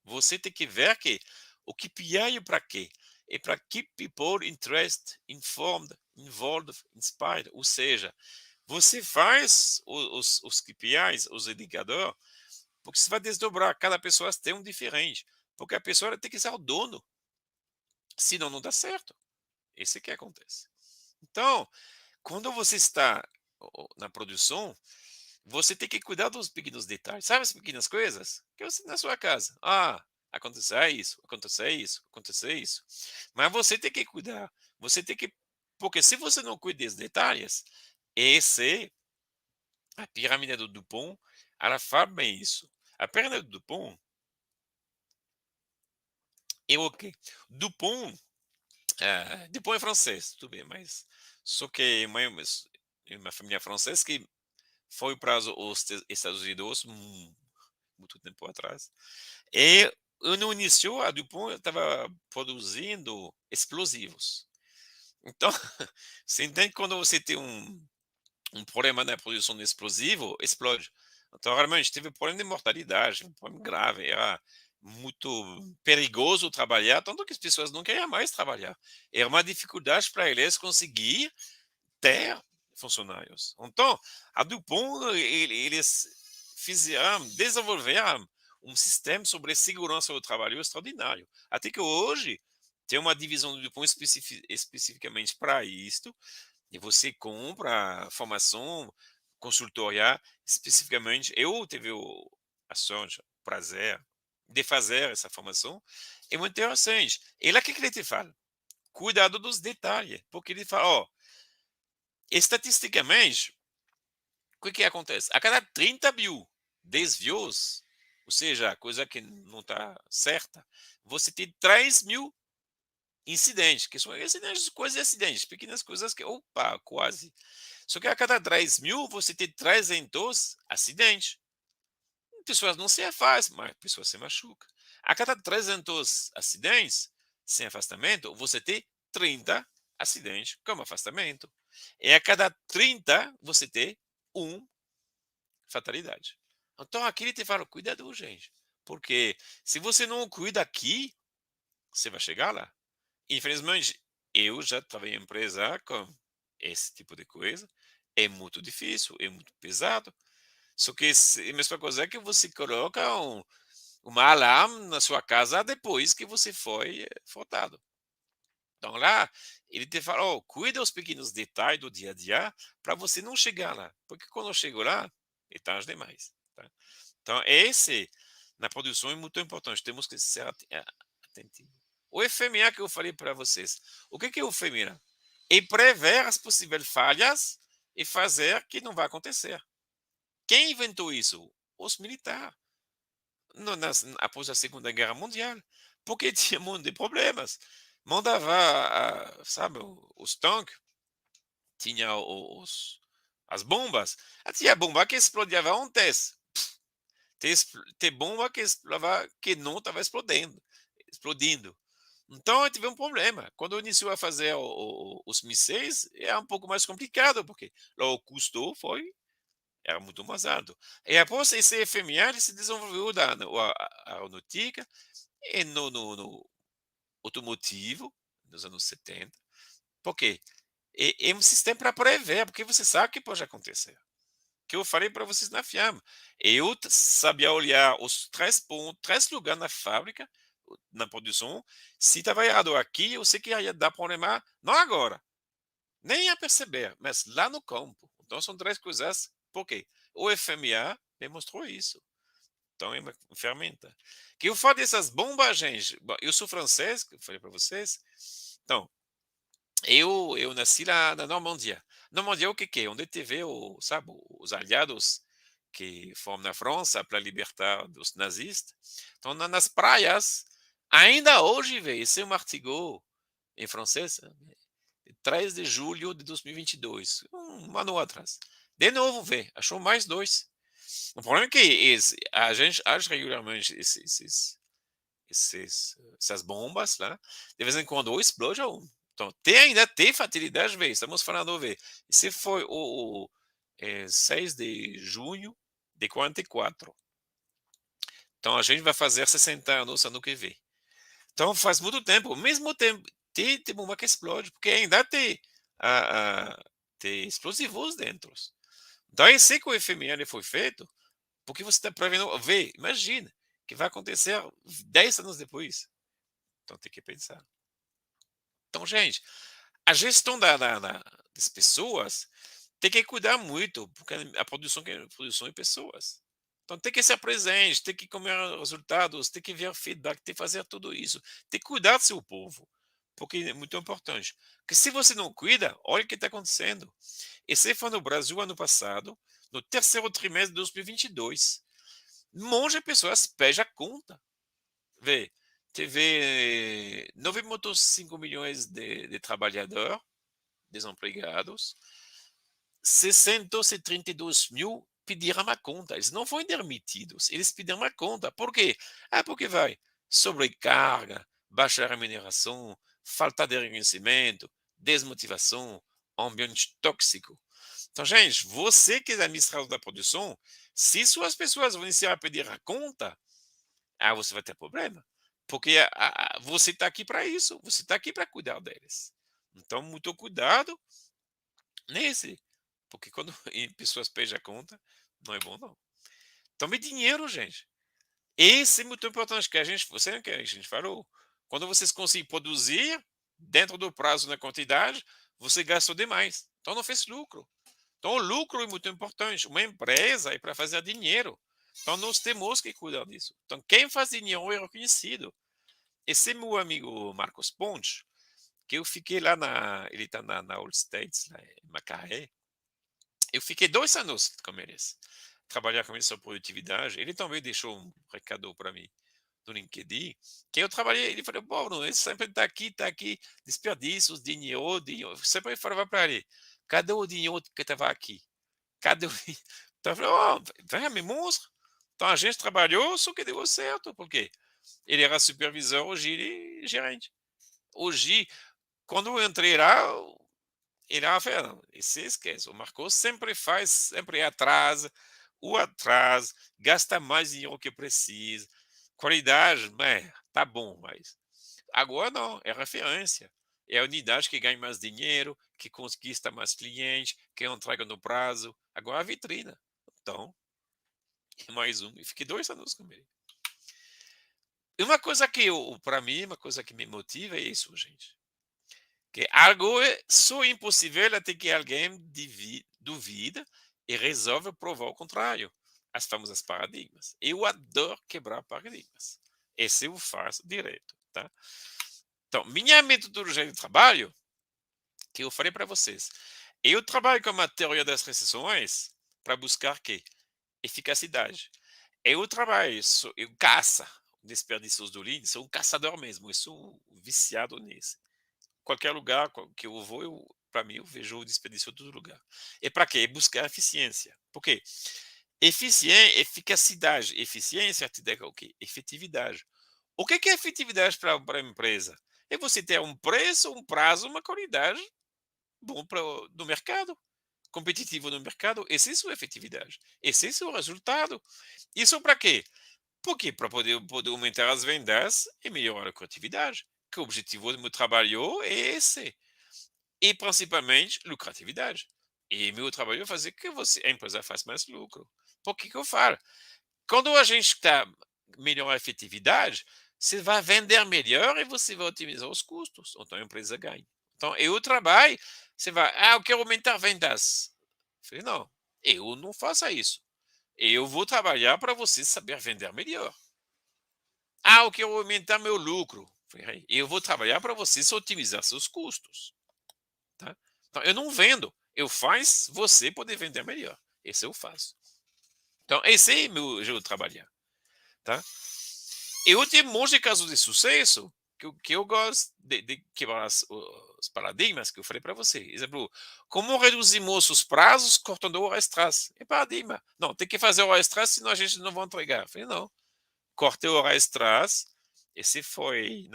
Você tem que ver que o KPI é para quê? É para keep people interested, informed, involved, inspired. Ou seja, você faz os KPIs, os indicadores, porque você vai desdobrar. Cada pessoa tem um diferente. Porque a pessoa tem que ser o dono. Senão não dá certo. Isso é que acontece. Então, quando você está na produção, você tem que cuidar dos pequenos detalhes. Sabe as pequenas coisas? Que você na sua casa. Ah, acontecer isso, acontecer isso, acontecer isso. Mas você tem que cuidar. Você tem que. Porque se você não cuida dos detalhes, esse, a pirâmide do Dupont, ela fala bem isso. A pirâmide do Dupont é o quê? Dupont, Dupont é francês, tudo bem, mas só que uma família francesa que foi para os Estados Unidos muito tempo atrás. E no início, a DuPont estava produzindo explosivos. Então, você entende que quando você tem um problema na produção de explosivo, explode. Então, realmente, teve um problema de mortalidade, um problema grave. Era muito perigoso trabalhar, tanto que as pessoas não queriam mais trabalhar. Era uma dificuldade para eles conseguir ter funcionários. Então, a DuPont, eles fizeram, desenvolveram um sistema sobre segurança do trabalho extraordinário. Até que hoje tem uma divisão do DuPont especificamente para isto, e você compra formação, consultoria, especificamente. Eu tive a sorte, o prazer de fazer essa formação. É muito interessante. E lá o que ele te fala? Cuidado dos detalhes, porque ele fala, ó, estatisticamente, o que acontece? A cada 30 mil desvios, ou seja, coisa que não está certa, você tem 3 mil incidentes, que são incidentes, coisas de acidentes, pequenas coisas que, opa, quase. Só que a cada 3 mil, você tem 300 acidentes. Pessoas não se afastam, mas pessoas se machucam. A cada 300 acidentes, sem afastamento, você tem 30 acidentes com afastamento. E a cada 30, você tem um fatalidade. Então, aqui ele te fala, cuidado, gente. Porque se você não cuida aqui, você vai chegar lá. Infelizmente, eu já trabalhei em empresa com esse tipo de coisa. É muito difícil, é muito pesado. Só que a mesma coisa é que você coloca uma alarme na sua casa depois que você foi furtado. Então lá, ele te fala, oh, cuida os pequenos detalhes do dia a dia para você não chegar lá. Porque quando eu chego lá, é tarde demais. Tá? Então, esse, na produção, é muito importante. Temos que ser atentos. O FMA que eu falei para vocês. O que é o FMA? É prever as possíveis falhas e fazer que não vai acontecer. Quem inventou isso? Os militares. Após a Segunda Guerra Mundial. Porque tinha um monte de problemas. Mandava, sabe, os tanques, tinha as bombas. Tinha bomba que explodia antes. Tem bomba que explodava que não estava explodindo. Então tive um problema. Quando iniciou a fazer os mísseis, é um pouco mais complicado, porque lá o custo era muito mais alto. E após esse FMA, ele se desenvolveu na aeronáutica e no automotivo, nos anos 70. Por quê? É um sistema para prever, porque você sabe que pode acontecer. Que eu falei para vocês na FIAM. Eu sabia olhar os 3 pontos, 3 lugares na fábrica, na produção. Se estava errado aqui, eu sei que ia dar problema, não agora, nem ia perceber, mas lá no campo. Então são 3 coisas. Por quê? O FMA demonstrou isso. Então é uma ferramenta. Que eu falo dessas bombagens. Bom, eu sou francês, que eu falei para vocês. Então, eu nasci lá na Normandia. No Mundial, o que que é? Onde teve sabe, os aliados que foram na França para libertar dos nazistas. Então, nas praias, ainda hoje, velho, esse é um artigo em francês, 3 de julho de 2022, um ano atrás. De novo, vê, achou mais dois. O problema é que a gente acha regularmente essas bombas lá, de vez em quando explode um. Então, ainda tem fatalidade, vê, estamos falando, vê, esse foi o 6 de junho de 44. Então, a gente vai fazer 60 anos ano que vem. Então, faz muito tempo, ao mesmo tempo, tem bomba que explode, porque ainda tem explosivos dentro. Então, esse que o FML foi feito, porque você está prevendo, vê, imagina, que vai acontecer 10 anos depois. Então, tem que pensar. Então, gente, a gestão das pessoas tem que cuidar muito, porque a produção é produção de pessoas. Então, tem que ser presente, tem que comer resultados, tem que ver feedback, tem que fazer tudo isso. Tem que cuidar do seu povo, porque é muito importante. Porque se você não cuida, olha o que está acontecendo. Esse foi no Brasil ano passado, no terceiro trimestre de 2022. Um monte de pessoas pede a conta. Vê, teve 9,5 milhões de trabalhadores desempregados, 632 mil pediram uma conta. Eles não foram demitidos, eles pediram uma conta. Por quê? Porque vai sobrecarga, baixa remuneração, falta de reconhecimento, desmotivação, ambiente tóxico. Então, gente, você que é administrador da produção, se suas pessoas vão iniciar a pedir a conta, você vai ter problema. Porque você está aqui para isso, você está aqui para cuidar deles. Então, muito cuidado nesse. Porque quando pessoas pedem a conta, não é bom, não. Tome dinheiro, gente. Esse é muito importante, que a gente, você que a gente falou. Quando vocês conseguem produzir dentro do prazo na quantidade, você gastou demais. Então não fez lucro. Então o lucro é muito importante. Uma empresa é para fazer dinheiro. Então nós temos que cuidar disso. Então quem faz dinheiro é reconhecido. Esse meu amigo Marcos Pontes, que eu fiquei lá ele está na All States, lá em Macaé. Eu fiquei 2 anos com eles, trabalhar com eles sobre produtividade. Ele também deixou um recado para mim no LinkedIn, que eu trabalhei. Ele falou: bom, não, ele sempre está aqui, desperdícios, dinheiro, dinheiro. Eu sempre falava para ele: cadê o dinheiro que estava aqui? Cadê o. Então, eu falei: oh, vai, me mostra. Então a gente trabalhou, só que deu certo, porque ele era supervisor, hoje ele é gerente. Hoje, quando eu entrei lá, ele é uma fera. E se esquece, o Marcos sempre faz, sempre atrasa, gasta mais dinheiro que precisa. Qualidade, tá bom, mas agora não, é referência. É a unidade que ganha mais dinheiro, que conquista mais cliente, que entrega no prazo. Agora a vitrina. Então, mais um. E fiquei 2 anos com ele. E uma coisa que, para mim, uma coisa que me motiva é isso, gente. Que algo é só impossível até que alguém duvida e resolve provar o contrário. As famosas paradigmas. Eu adoro quebrar paradigmas. Esse eu faço direto, tá? Então, minha metodologia de trabalho, que eu falei para vocês, eu trabalho com a teoria das recessões para buscar que eficacidade. Eu trabalho, eu caço desperdícios do Lean, sou um caçador mesmo, eu sou viciado nisso. Qualquer lugar que eu vou, para mim, eu vejo o desperdício em todo lugar. E para quê? Buscar eficiência. Por quê? Eficacidade, eficiência te dá o quê? Efetividade. O que é efetividade para a empresa? É você ter um preço, um prazo, uma qualidade bom no mercado, competitivo no mercado. Essa é a sua efetividade. Esse é o seu resultado. Isso para quê? Porque para poder aumentar as vendas e melhorar a lucratividade. Que o objetivo do meu trabalho é esse. E principalmente lucratividade. E meu trabalho é fazer que a empresa faça mais lucro. Por que eu falo? Quando a gente está melhor a efetividade, você vai vender melhor e você vai otimizar os custos. Então a empresa ganha. Então eu trabalho, você vai, eu quero aumentar vendas. Eu falei, não, eu não faço isso. Eu vou trabalhar para você saber vender melhor. Eu quero aumentar meu lucro. Eu falei, eu vou trabalhar para você otimizar seus custos. Tá? Então, eu não vendo, eu faço você poder vender melhor. Esse eu faço. Então, esse é meu jeito de trabalhar, tá? E eu tenho um monte de casos de sucesso que eu gosto de quebrar os paradigmas que eu falei para você. Exemplo, como reduzimos os prazos cortando hora extras? É paradigma. Não, tem que fazer hora extras, senão a gente não vai entregar. Eu falei, não, cortei hora extras. Esse foi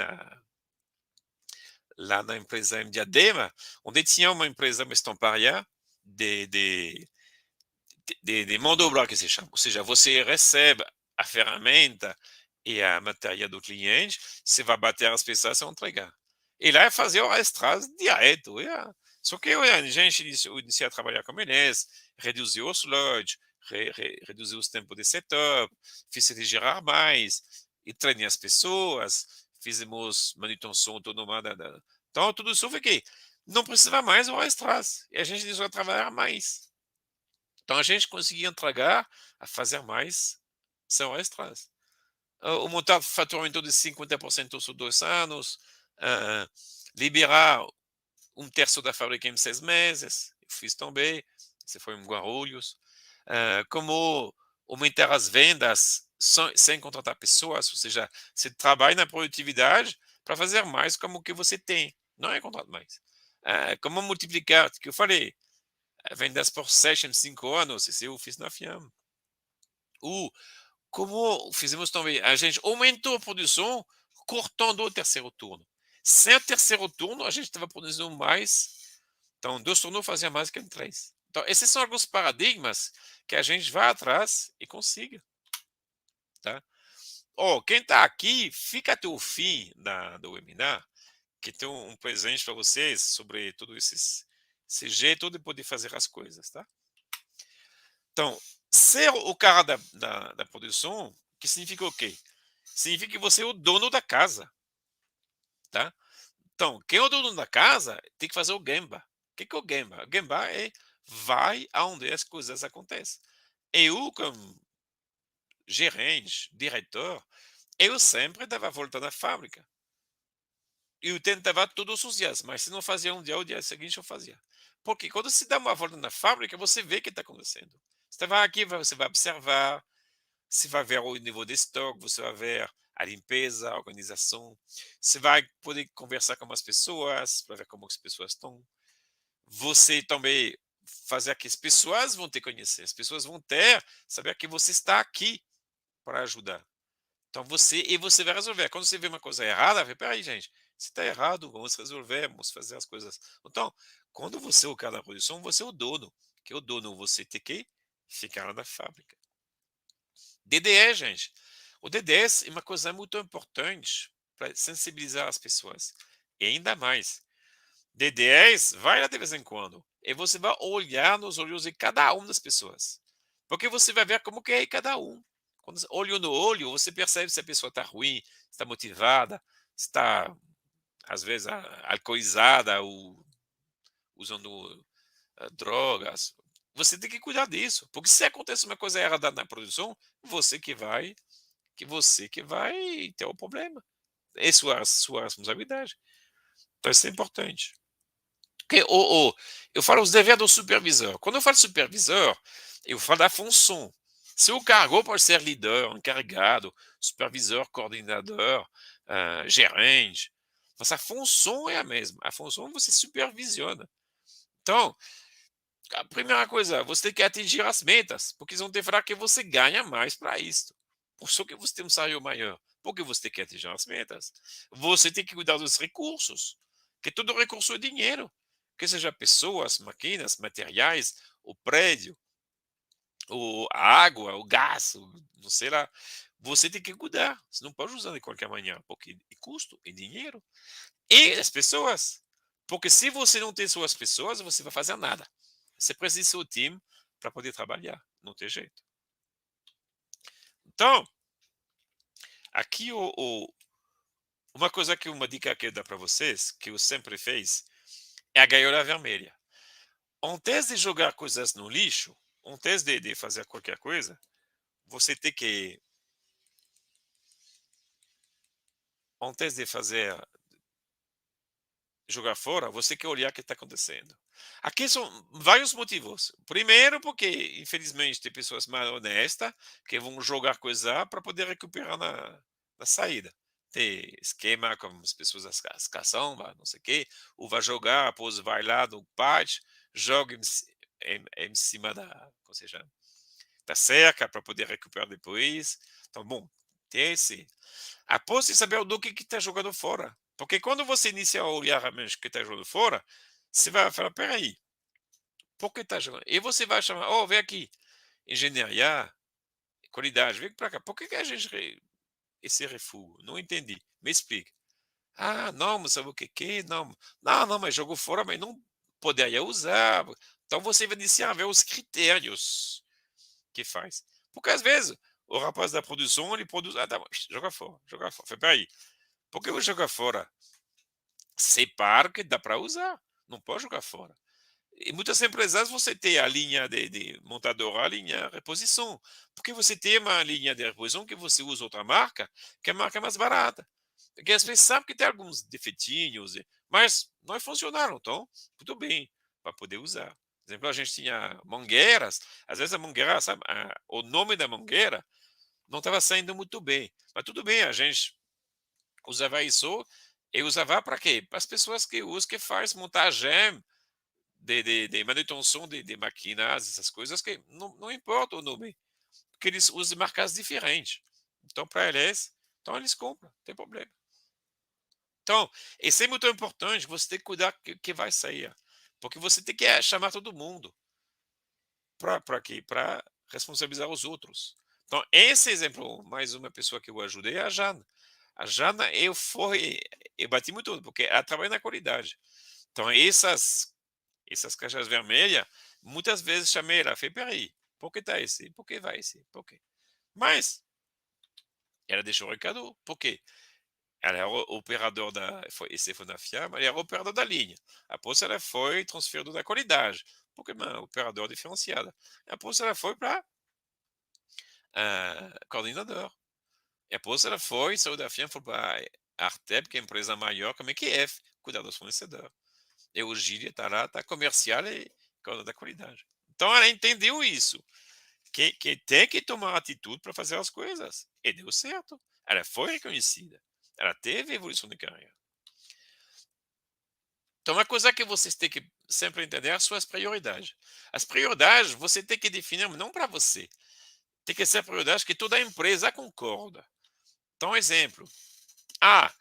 lá na empresa em Diadema, onde tinha uma empresa, uma estamparia, de, de mão de obra, que se chama. Ou seja, você recebe a ferramenta e a matéria do cliente, você vai bater as peças e entregar. E lá é fazer o extras direto. Só que a gente iniciou a trabalhar com eles, reduziu os lotes, reduziu os tempos de setup, fiz ele gerar mais, e treinei as pessoas, fizemos manutenção autonoma. Então, tudo isso foi que não precisava mais o extras. E a gente iniciou a trabalhar mais. Então a gente conseguia entregar a fazer mais sem extras. Aumentar o faturamento de 50% sobre 2 anos, ah, liberar um terço da fábrica em 6 meses, eu fiz também, esse foi um Guarulhos. Como aumentar as vendas sem contratar pessoas, ou seja, você trabalha na produtividade para fazer mais como o que você tem, não é contratar mais. Como multiplicar, que eu falei, vendas por 6 em 5 anos, esse eu fiz na Fiam. Ou como fizemos também, a gente aumentou a produção cortando o terceiro turno. Sem o terceiro turno, a gente estava produzindo mais. Então, 2 turnos fazia mais que em 3. Então, esses são alguns paradigmas que a gente vai atrás e consiga. Tá? Quem está aqui, fica até o fim do webinar, que tem um presente para vocês sobre todo esse jeito de poder fazer as coisas. Tá? Então, ser o cara da produção, que significa o quê? Significa que você é o dono da casa, tá? Então, quem é o dono da casa tem que fazer o Gemba. O que é o Gemba? O Gemba é vai aonde as coisas acontecem. Eu, como gerente, diretor, eu sempre dava a volta na fábrica. Eu tentava todos os dias, mas se não fazia um dia, o dia seguinte eu fazia. Porque quando se dá uma volta na fábrica, você vê o que está acontecendo. Você vai aqui, você vai observar, você vai ver o nível de estoque, você vai ver a limpeza, a organização, você vai poder conversar com as pessoas, para ver como as pessoas estão. Você também fazer que as pessoas vão te conhecer, as pessoas vão saber que você está aqui para ajudar. Então você vai resolver. Quando você vê uma coisa errada, vai, peraí, gente, se está errado, vamos resolver, vamos fazer as coisas. Então, quando você é o cara da produção, você é o dono. Que é o dono, você tem que ficar na fábrica. DDE, gente. O DDS é uma coisa muito importante para sensibilizar as pessoas. E ainda mais, DDS vai lá de vez em quando. E você vai olhar nos olhos de cada uma das pessoas. Porque você vai ver como que é cada um. Quando olho no olho, você percebe se a pessoa está ruim, está motivada, está, às vezes, alcoolizada ou usando drogas. Você tem que cuidar disso. Porque se acontece uma coisa errada na produção, você que vai ter o problema. É sua responsabilidade. Então, isso é importante. Porque, eu falo os deveres do supervisor. Quando eu falo supervisor, eu falo da função. Seu cargo pode ser líder, encarregado, supervisor, coordenador, gerente. Mas a função é a mesma. A função você supervisiona. Então, a primeira coisa, você tem que atingir as metas, porque eles vão te falar que você ganha mais para isso. Por isso que você tem um salário maior. Porque você tem que atingir as metas. Você tem que cuidar dos recursos, que todo recurso é dinheiro. Que seja pessoas, máquinas, materiais, o prédio, a água, o gás, não sei lá. Você tem que cuidar. Você não pode usar de qualquer maneira, porque é custo, é dinheiro. E as pessoas. Porque se você não tem suas pessoas, você vai fazer nada. Você precisa do seu time para poder trabalhar. Não tem jeito. Então, aqui uma coisa uma dica que eu dou para vocês, que eu sempre fiz, é a gaiola vermelha. Antes de jogar coisas no lixo, antes de fazer qualquer coisa, você tem que, antes de fazer, jogar fora, você quer olhar o que está acontecendo. Aqui são vários motivos. Primeiro, porque, infelizmente, tem pessoas mal honestas que vão jogar coisa para poder recuperar na saída. Tem esquema como as pessoas as caçamba, não sei o quê, ou vai jogar, depois vai lá no patch, joga em cima como se chama, da cerca para poder recuperar depois. Então, bom, tem esse. Após você saber do que está jogando fora. Porque quando você inicia a olhar realmente o que está jogando fora, você vai falar, peraí, por que está jogando? E você vai chamar, oh, vem aqui, engenharia, qualidade, vem para cá. Por que, que a gente esse refúgio? Não entendi. Me explica. Ah, não, mas sabe o que que? Não, não, não, mas jogou fora, mas não poderia usar. Então você vai iniciar a ver os critérios que faz. Porque às vezes o rapaz da produção, ele produz, ah, tá bom, joga fora, joga fora. Falei, peraí, por que eu vou jogar fora? Separa que dá para usar, não pode jogar fora. E muitas empresas você tem a linha de montadora, a linha reposição, porque você tem uma linha de reposição que você usa outra marca, que é a marca mais barata. Porque as pessoas sabem que tem alguns defeitinhos, mas não funcionaram, então tudo bem, para poder usar. Por exemplo, a gente tinha mangueiras, às vezes a mangueira, sabe, o nome da mangueira não estava saindo muito bem, mas tudo bem, a gente usava isso e usava para quê? Para as pessoas que usam, que faz montagem de manutenção de máquinas, essas coisas que não importa o nome, porque eles usam marcas diferentes. Então, para eles, então eles compram, não tem problema. Então, isso é muito importante, você tem que cuidar que vai sair. Porque você tem que chamar todo mundo. Para quê? Para responsabilizar os outros. Então, esse exemplo, mais uma pessoa que eu ajudei é a Jana. A Jana, eu bati muito, porque ela trabalha na qualidade. Então, essas caixas vermelhas, muitas vezes chamei ela, falei, peraí, por que tá esse? Por que vai esse? Por quê? Mas, ela deixou o recado, por quê? Ela era o operador esse foi na Fiamma, ela era o operador da linha. Após ela foi transferido da qualidade, porque é uma operador diferenciada. Após ela foi para coordenador. E após ela saiu da Fiamma, foi para a Arteb, que é a empresa maior, como é que é, cuidar dos fornecedores. E o Gíria está lá, está comercial e cuida da qualidade. Então ela entendeu isso, que tem que tomar atitude para fazer as coisas. E deu certo. Ela foi reconhecida. Ela teve evolução de carreira. Então, uma coisa que vocês têm que sempre entender são as suas prioridades. As prioridades você tem que definir não para você. Tem que ser prioridade que toda a empresa concorda. Então, exemplo. Ah,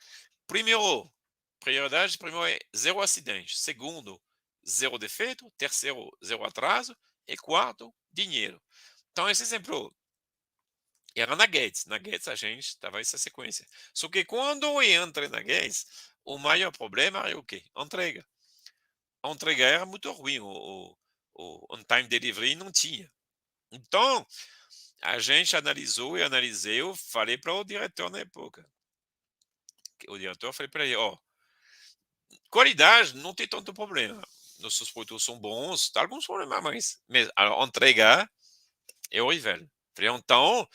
primeiro, prioridade primeiro é zero acidente. Segundo, zero defeito. Terceiro, zero atraso. E quarto, dinheiro. Então, esse exemplo era na Gates. Na Gates a gente estava essa sequência. Só que quando eu entrei na Gates, o maior problema é o quê? Entrega. A entrega era muito ruim, o on-time delivery não tinha. Então, a gente analisou e analisei, eu falei para o diretor na época. O diretor falei para ele, ó, qualidade não tem tanto problema. Nossos produtos são bons, tá alguns problemas, mas a entrega é horrível. Falei, então,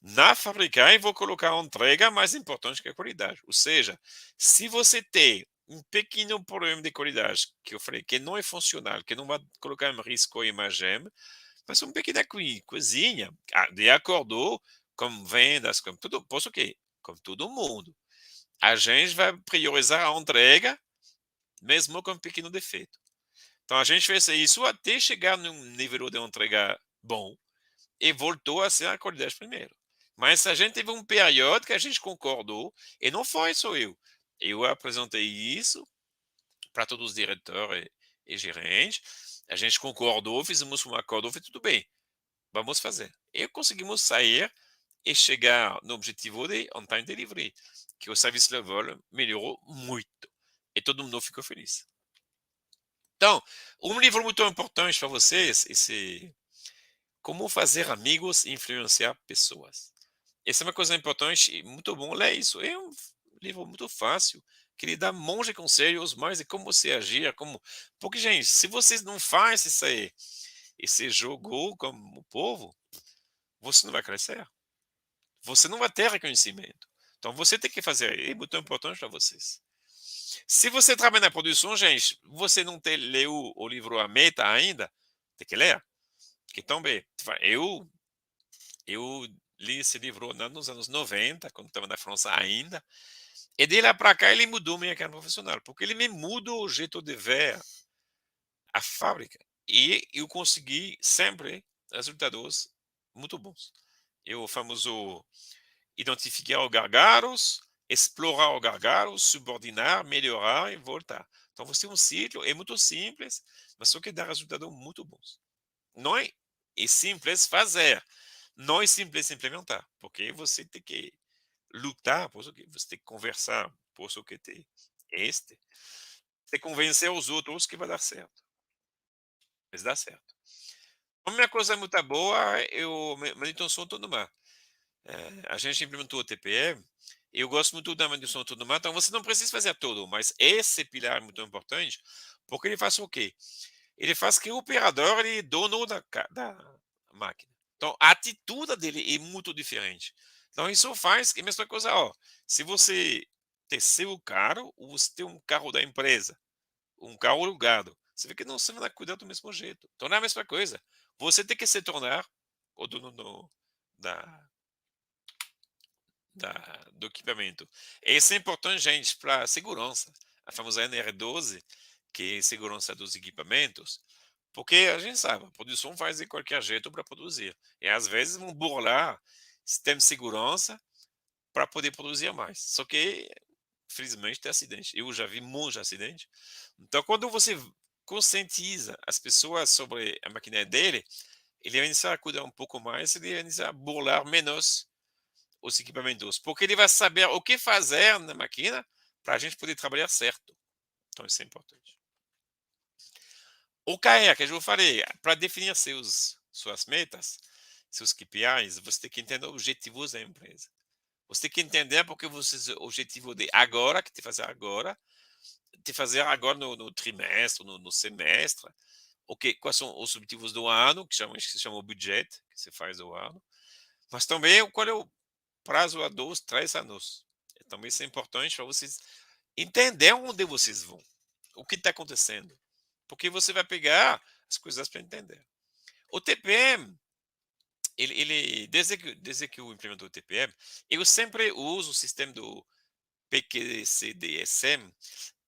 na fábrica eu vou colocar a entrega mais importante que a qualidade. Ou seja, se você tem um pequeno problema de qualidade, que eu falei que não é funcional, que não vai colocar em risco a imagem, mas uma pequena coisinha, de acordo com vendas, com tudo, posso que, como todo mundo, a gente vai priorizar a entrega, mesmo com um pequeno defeito. Então a gente fez isso até chegar num nível de entrega bom, e voltou a ser a qualidade primeiro. Mas a gente teve um período que a gente concordou, e não foi só eu. Eu apresentei isso para todos os diretores e gerentes, a gente concordou, fizemos um acordo, foi tudo bem, vamos fazer. E conseguimos sair e chegar no objetivo de on-time delivery, que o service level melhorou muito. E todo mundo ficou feliz. Então, um livro muito importante para vocês, esse Como Fazer Amigos e Influenciar Pessoas. Essa é uma coisa importante e muito bom ler isso. É um livro muito fácil, que lhe dá um monte de conselhos mais de como você agir, como... Porque, gente, se vocês não fazem esse jogo com o povo, você não vai crescer. Você não vai ter reconhecimento. Então, você tem que fazer. É muito importante para vocês. Se você trabalha na produção, gente, você não leu o livro A Meta ainda, tem que ler. Que também, eu li esse livro nos anos 90, quando estava na França ainda, e de lá para cá ele mudou minha carreira profissional, porque ele me mudou o jeito de ver a fábrica. E eu consegui sempre resultados muito bons. Eu, o famoso identificar os gargalos, explorar os gargalos, subordinar, melhorar e voltar. Então, você tem um ciclo, é muito simples, mas só que dá resultados muito bons. Não é, é simples fazer, não é simples implementar, porque você tem que lutar por isso que você tem que conversar por isso que tem este, tem que convencer os outros que vai dar certo, mas dá certo. A minha coisa muito boa é o manutenção autonoma. A gente implementou o TPM. Eu gosto muito da manutenção autonoma, então você não precisa fazer tudo, mas esse pilar é muito importante, porque ele faz o quê? Ele faz que o operador ele é dono da máquina. Então, a atitude dele é muito diferente. Então, isso faz que a mesma coisa, ó, se você tem seu carro, ou você tem um carro da empresa, um carro alugado, você vê que não, você vai cuidar do mesmo jeito. Então, não é a mesma coisa. Você tem que se tornar o dono da, do equipamento. Isso é importante, gente, para a segurança. A famosa NR12, que é segurança dos equipamentos, porque a gente sabe, a produção faz de qualquer jeito para produzir. E às vezes vão burlar sistema de segurança para poder produzir mais. Só que, felizmente, tem acidente. Eu já vi muitos acidentes. Então, quando você conscientiza as pessoas sobre a máquina dele, ele vai iniciar a cuidar um pouco mais, ele vai iniciar a burlar menos os equipamentos, porque ele vai saber o que fazer na máquina para a gente poder trabalhar certo. Então, isso é importante. O KR, que eu já falei, para definir suas metas, seus KPIs, você tem que entender os objetivos da empresa. Você tem que entender porque você o objetivo de agora, que te fazer agora, te fazer agora no trimestre, no semestre, quais são os objetivos do ano, que se chama o budget, que você faz do ano, mas também qual é o prazo a 2, 3 anos. Também isso é importante para vocês entender onde vocês vão, o que está acontecendo, porque você vai pegar as coisas para entender. O TPM, desde que eu implemento o TPM, eu sempre uso o sistema do PQCDSM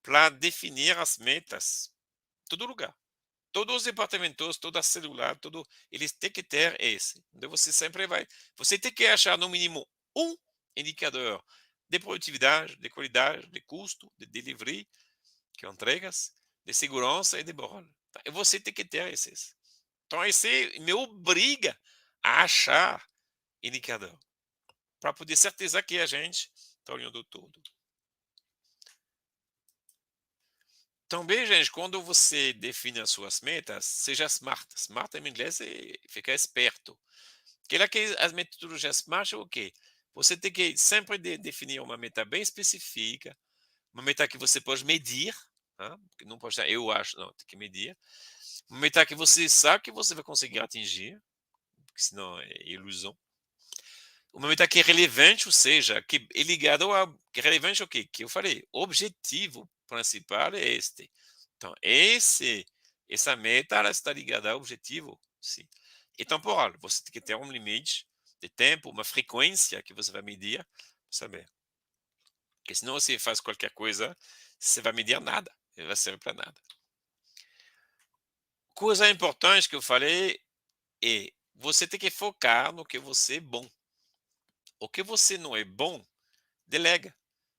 para definir as metas, todo lugar. Todos os departamentos, toda a celular, eles têm que ter esse. Então você tem que achar no mínimo um indicador de produtividade, de qualidade, de custo, de delivery, que é entregas, de segurança e de moral. E você tem que ter esses. Então, esse me obriga a achar indicador, para poder certeza que a gente está olhando tudo. Também, gente, quando você define as suas metas, seja smart. Smart em inglês é ficar esperto. Que as metodologias SMART é o quê? Você tem que sempre definir uma meta bem específica, uma meta que você pode medir, tá? Que não pode estar, eu acho, não, tem que medir. Uma meta que você sabe que você vai conseguir atingir, porque senão é ilusão. Uma meta que é relevante, ou seja, que é ligado a. Que é relevante o quê? Que eu falei, o objetivo principal é este. Então, essa meta ela está ligada ao objetivo, sim. E temporal. Você tem que ter um limite de tempo, uma frequência que você vai medir, para saber. Porque senão você faz qualquer coisa, você vai medir nada. Não vai servir para nada. Coisa importante que eu falei é você tem que focar no que você é bom. O que você não é bom, delega.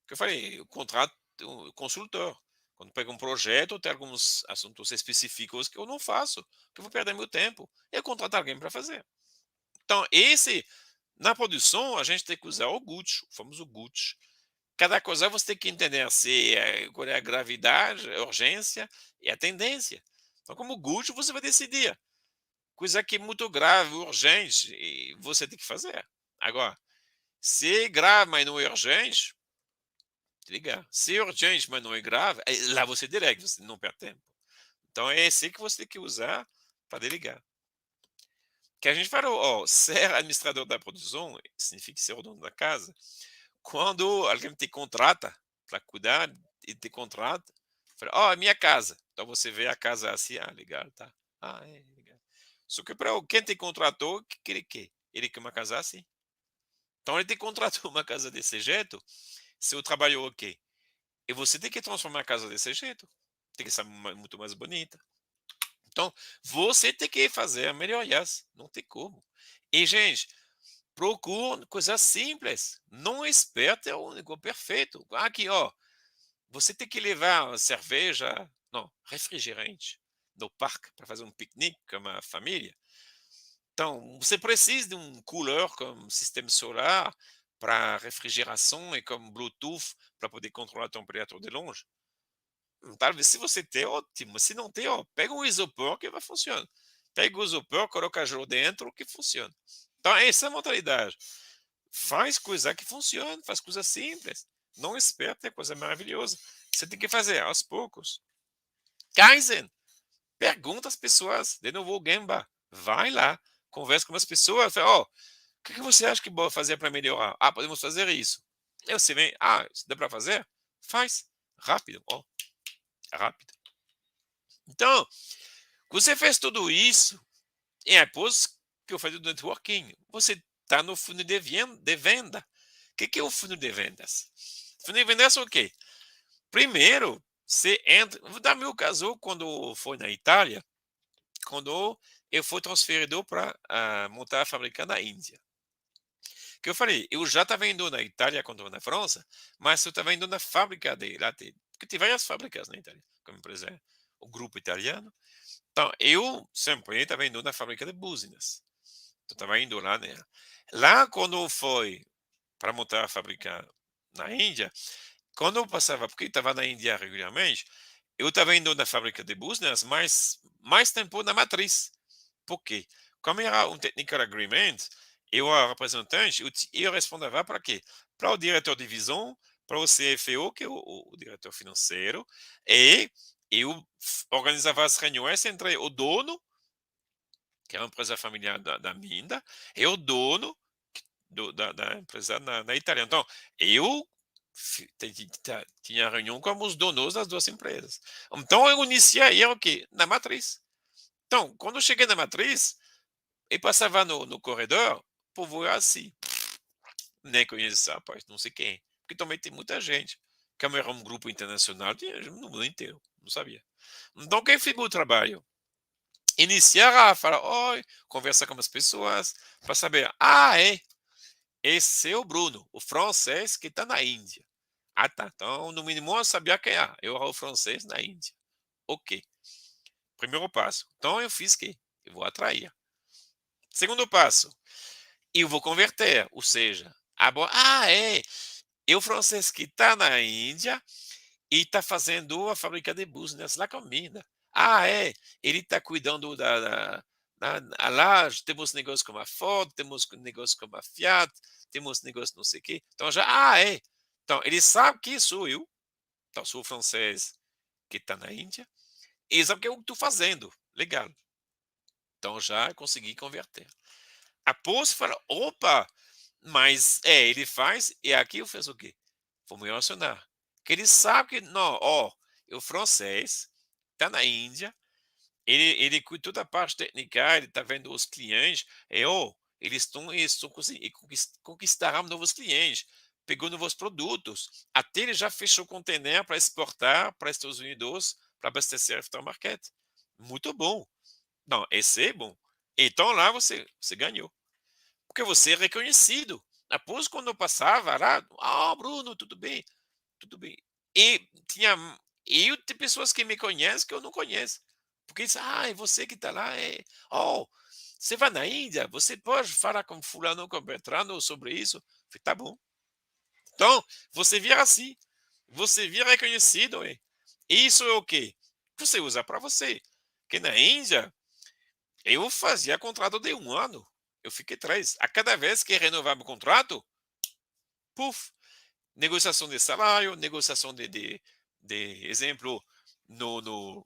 Que eu falei, eu contrato um consultor. Quando pego um projeto, tem alguns assuntos específicos que eu não faço, que eu vou perder meu tempo. Eu contrato alguém para fazer. Então, na produção, a gente tem que usar o GUT, o famoso GUT. Cada coisa você tem que entender qual é a gravidade, a urgência e a tendência. Então, como GUT, você vai decidir. Coisa que é muito grave, urgente, e você tem que fazer. Agora, se é grave, mas não é urgente, ligar. Se é urgente, mas não é grave, lá você delega, você não perde tempo. Então é esse que você tem que usar para delegar. Que a gente falou, ó, ser administrador da produção significa ser o dono da casa. Quando alguém te contrata para cuidar, te contrata, fala: "Ó, é minha casa". Então você vê a casa assim: "Ah, legal, tá. Ah, é, legal". Só que para quem te contratou, o que que ele quer? Ele quer uma casa assim. Então ele te contratou uma casa desse jeito, seu trabalho é ok. E você tem que transformar a casa desse jeito. Tem que ser muito mais bonita. Então, você tem que fazer melhorias. Não tem como. E, gente, procure coisas simples. Não espere ter o negócio perfeito. Aqui, ó. Você tem que levar cerveja, não, refrigerante no parque para fazer um piquenique com a família. Então, você precisa de um cooler com sistema solar para refrigeração e com Bluetooth para poder controlar a temperatura de longe. Talvez se você tem, ótimo. Se não tem, ó, pega um isopor que vai funcionar. Pega o isopor, coloca gelo dentro que funciona. Então, essa é a mentalidade. Faz coisa que funciona, faz coisa simples. Não espera ter coisa maravilhosa. Você tem que fazer aos poucos. Kaizen. Pergunta às pessoas. De novo, o Gemba. Vai lá, conversa com as pessoas. Fala, ó, o que você acha que pode fazer para melhorar? Ah, podemos fazer isso. E você vem, ah, isso dá para fazer? Faz. Rápido, ó, rápido. Então, você fez tudo isso, e depois que eu falei do networking, você está no fundo de venda. O que é o fundo de vendas? Fundo de vendas é o quê? Primeiro, você entra. Vou dar meu caso quando foi na Itália, quando eu fui transferido para montar a fábrica na Índia. Que eu falei, eu já estava indo na Itália quando eu na França, mas eu estava indo na fábrica de lá, porque tem várias fábricas na Itália, como por exemplo o grupo italiano. Então, eu sempre estava indo na fábrica de buzinas. Então, estava indo lá, né? Lá, quando foi para montar a fábrica na Índia, quando eu passava, porque eu estava na Índia regularmente, eu estava indo na fábrica de buzinas, mas mais tempo na matriz. Por quê? Como era um technical agreement, eu, a representante, eu respondia para quê? Para o diretor de divisão, para o CFO, que é o diretor financeiro, e eu organizava as reuniões entre o dono, que é uma empresa familiar da Minda, e o dono da empresa na Itália. Então, eu tinha reunião com os donos das duas empresas. Então, eu iniciei o quê? Na matriz. Então, quando eu cheguei na matriz, e passava no corredor, o povo era assim, nem conheço esse rapaz, não sei quem. Porque também tem muita gente. Como era um grupo internacional, tinha gente no mundo inteiro, não sabia. Então, quem fez o trabalho? Iniciar a falar, oi, conversar com as pessoas, para saber, esse é o Bruno, o francês que está na Índia. Ah, tá. Então, no mínimo, eu sabia quem é. Eu era o francês na Índia. Ok. Primeiro passo. Então, eu fiz que? Eu vou atrair. Segundo passo, eu vou converter. Ou seja, é o francês que está na Índia e está fazendo a fábrica de business lá com Mina. Ele está cuidando lá temos negócio com a Ford, temos negócio com a Fiat, temos negócio não sei o quê. Então já. Então ele sabe que sou eu, então sou francês que está na Índia, e ele sabe o que eu estou fazendo. Legal. Então já consegui converter. Após fala, opa, mas ele faz, e aqui eu fiz o quê? Vou me relacionar. Que ele sabe que, não, ó, o francês está na Índia, ele cuida toda a parte técnica, ele está vendo os clientes, eles estão conseguindo conquistar novos clientes, pegou novos produtos, até ele já fechou container para exportar para Estados Unidos, para abastecer a aftermarket. Muito bom. Não, esse é bom. Então lá você ganhou. Porque você é reconhecido. Após quando eu passava lá, Bruno, tudo bem, tudo bem. E tinha, tem pessoas que me conhecem que eu não conheço. Porque dizem, é você que está lá, você vai na Índia, você pode falar com fulano, com Bertrano sobre isso. Eu falei, tá bom. Então, você vira assim, você vira reconhecido. E isso é o quê? Você usa para você. Porque na Índia, eu fazia contrato de 1 ano. Eu fiquei 3. A cada vez que renovava o contrato, puf, negociação de salário, negociação de exemplo, no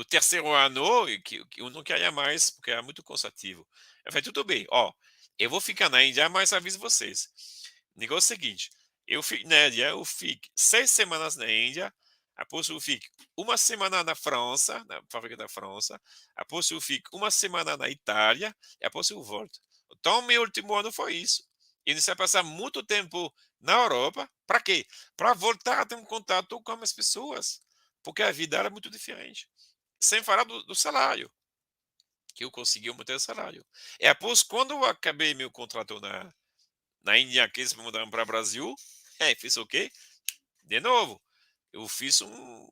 terceiro ano, que eu não queria mais, porque era muito cansativo. Eu falei, tudo bem, eu vou ficar na Índia, mas aviso vocês. Negócio seguinte, Eu fico 6 semanas na Índia, após eu fico uma semana na França, na fábrica da França, após eu fico uma semana na Itália, e após eu volto. Então, meu último ano foi isso. E você passar muito tempo na Europa, para quê? Para voltar a ter um contato com as pessoas, porque a vida era muito diferente. Sem falar do salário, que eu consegui aumentar o salário. E após, quando eu acabei meu contrato na Índia, que eles me mudaram para o Brasil, fiz o quê? De novo, eu fiz um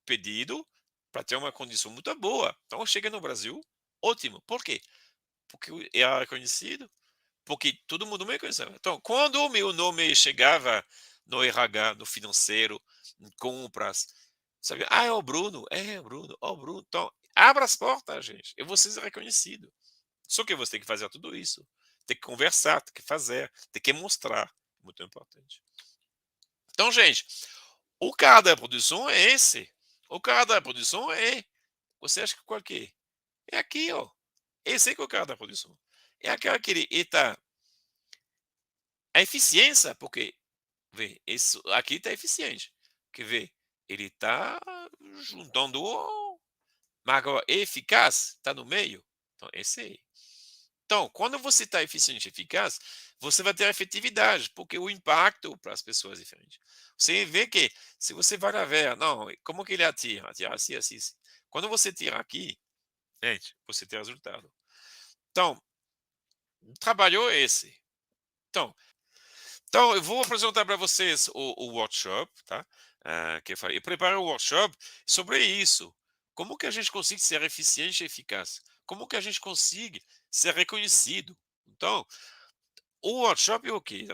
pedido para ter uma condição muito boa. Então, eu cheguei no Brasil, ótimo. Por quê? Porque eu era reconhecido, porque todo mundo me conhecia. Então, quando o meu nome chegava no RH, no financeiro, em compras, sabe? Ah, é o Bruno, é o Bruno. Então, abra as portas, gente. Eu vou ser reconhecido. Só que você tem que fazer tudo isso. Tem que conversar, tem que fazer, tem que mostrar. Muito importante. Então, gente, o cara da produção é esse. O cara da produção é. Você acha que qual que é? É aqui, ó. Esse é que é o cara da produção. É aquela que ele está. A eficiência, porque, vê, isso aqui está eficiente. Quer ver? Ele está juntando. Mas agora, eficaz, está no meio. Então, esse aí. Então, quando você está eficiente e eficaz, você vai ter efetividade, porque o impacto para as pessoas é diferente. Você vê que, se você vai na ver, não, como que ele atira? Atira assim, assim, assim. Quando você tira aqui, gente, você tem resultado. Então, trabalhou esse. Então, então, eu vou apresentar para vocês o workshop, tá? Que eu falei. Eu preparei o workshop sobre isso. Como que a gente consegue ser eficiente e eficaz? Como que a gente consegue ser reconhecido? Então, o workshop é o quê?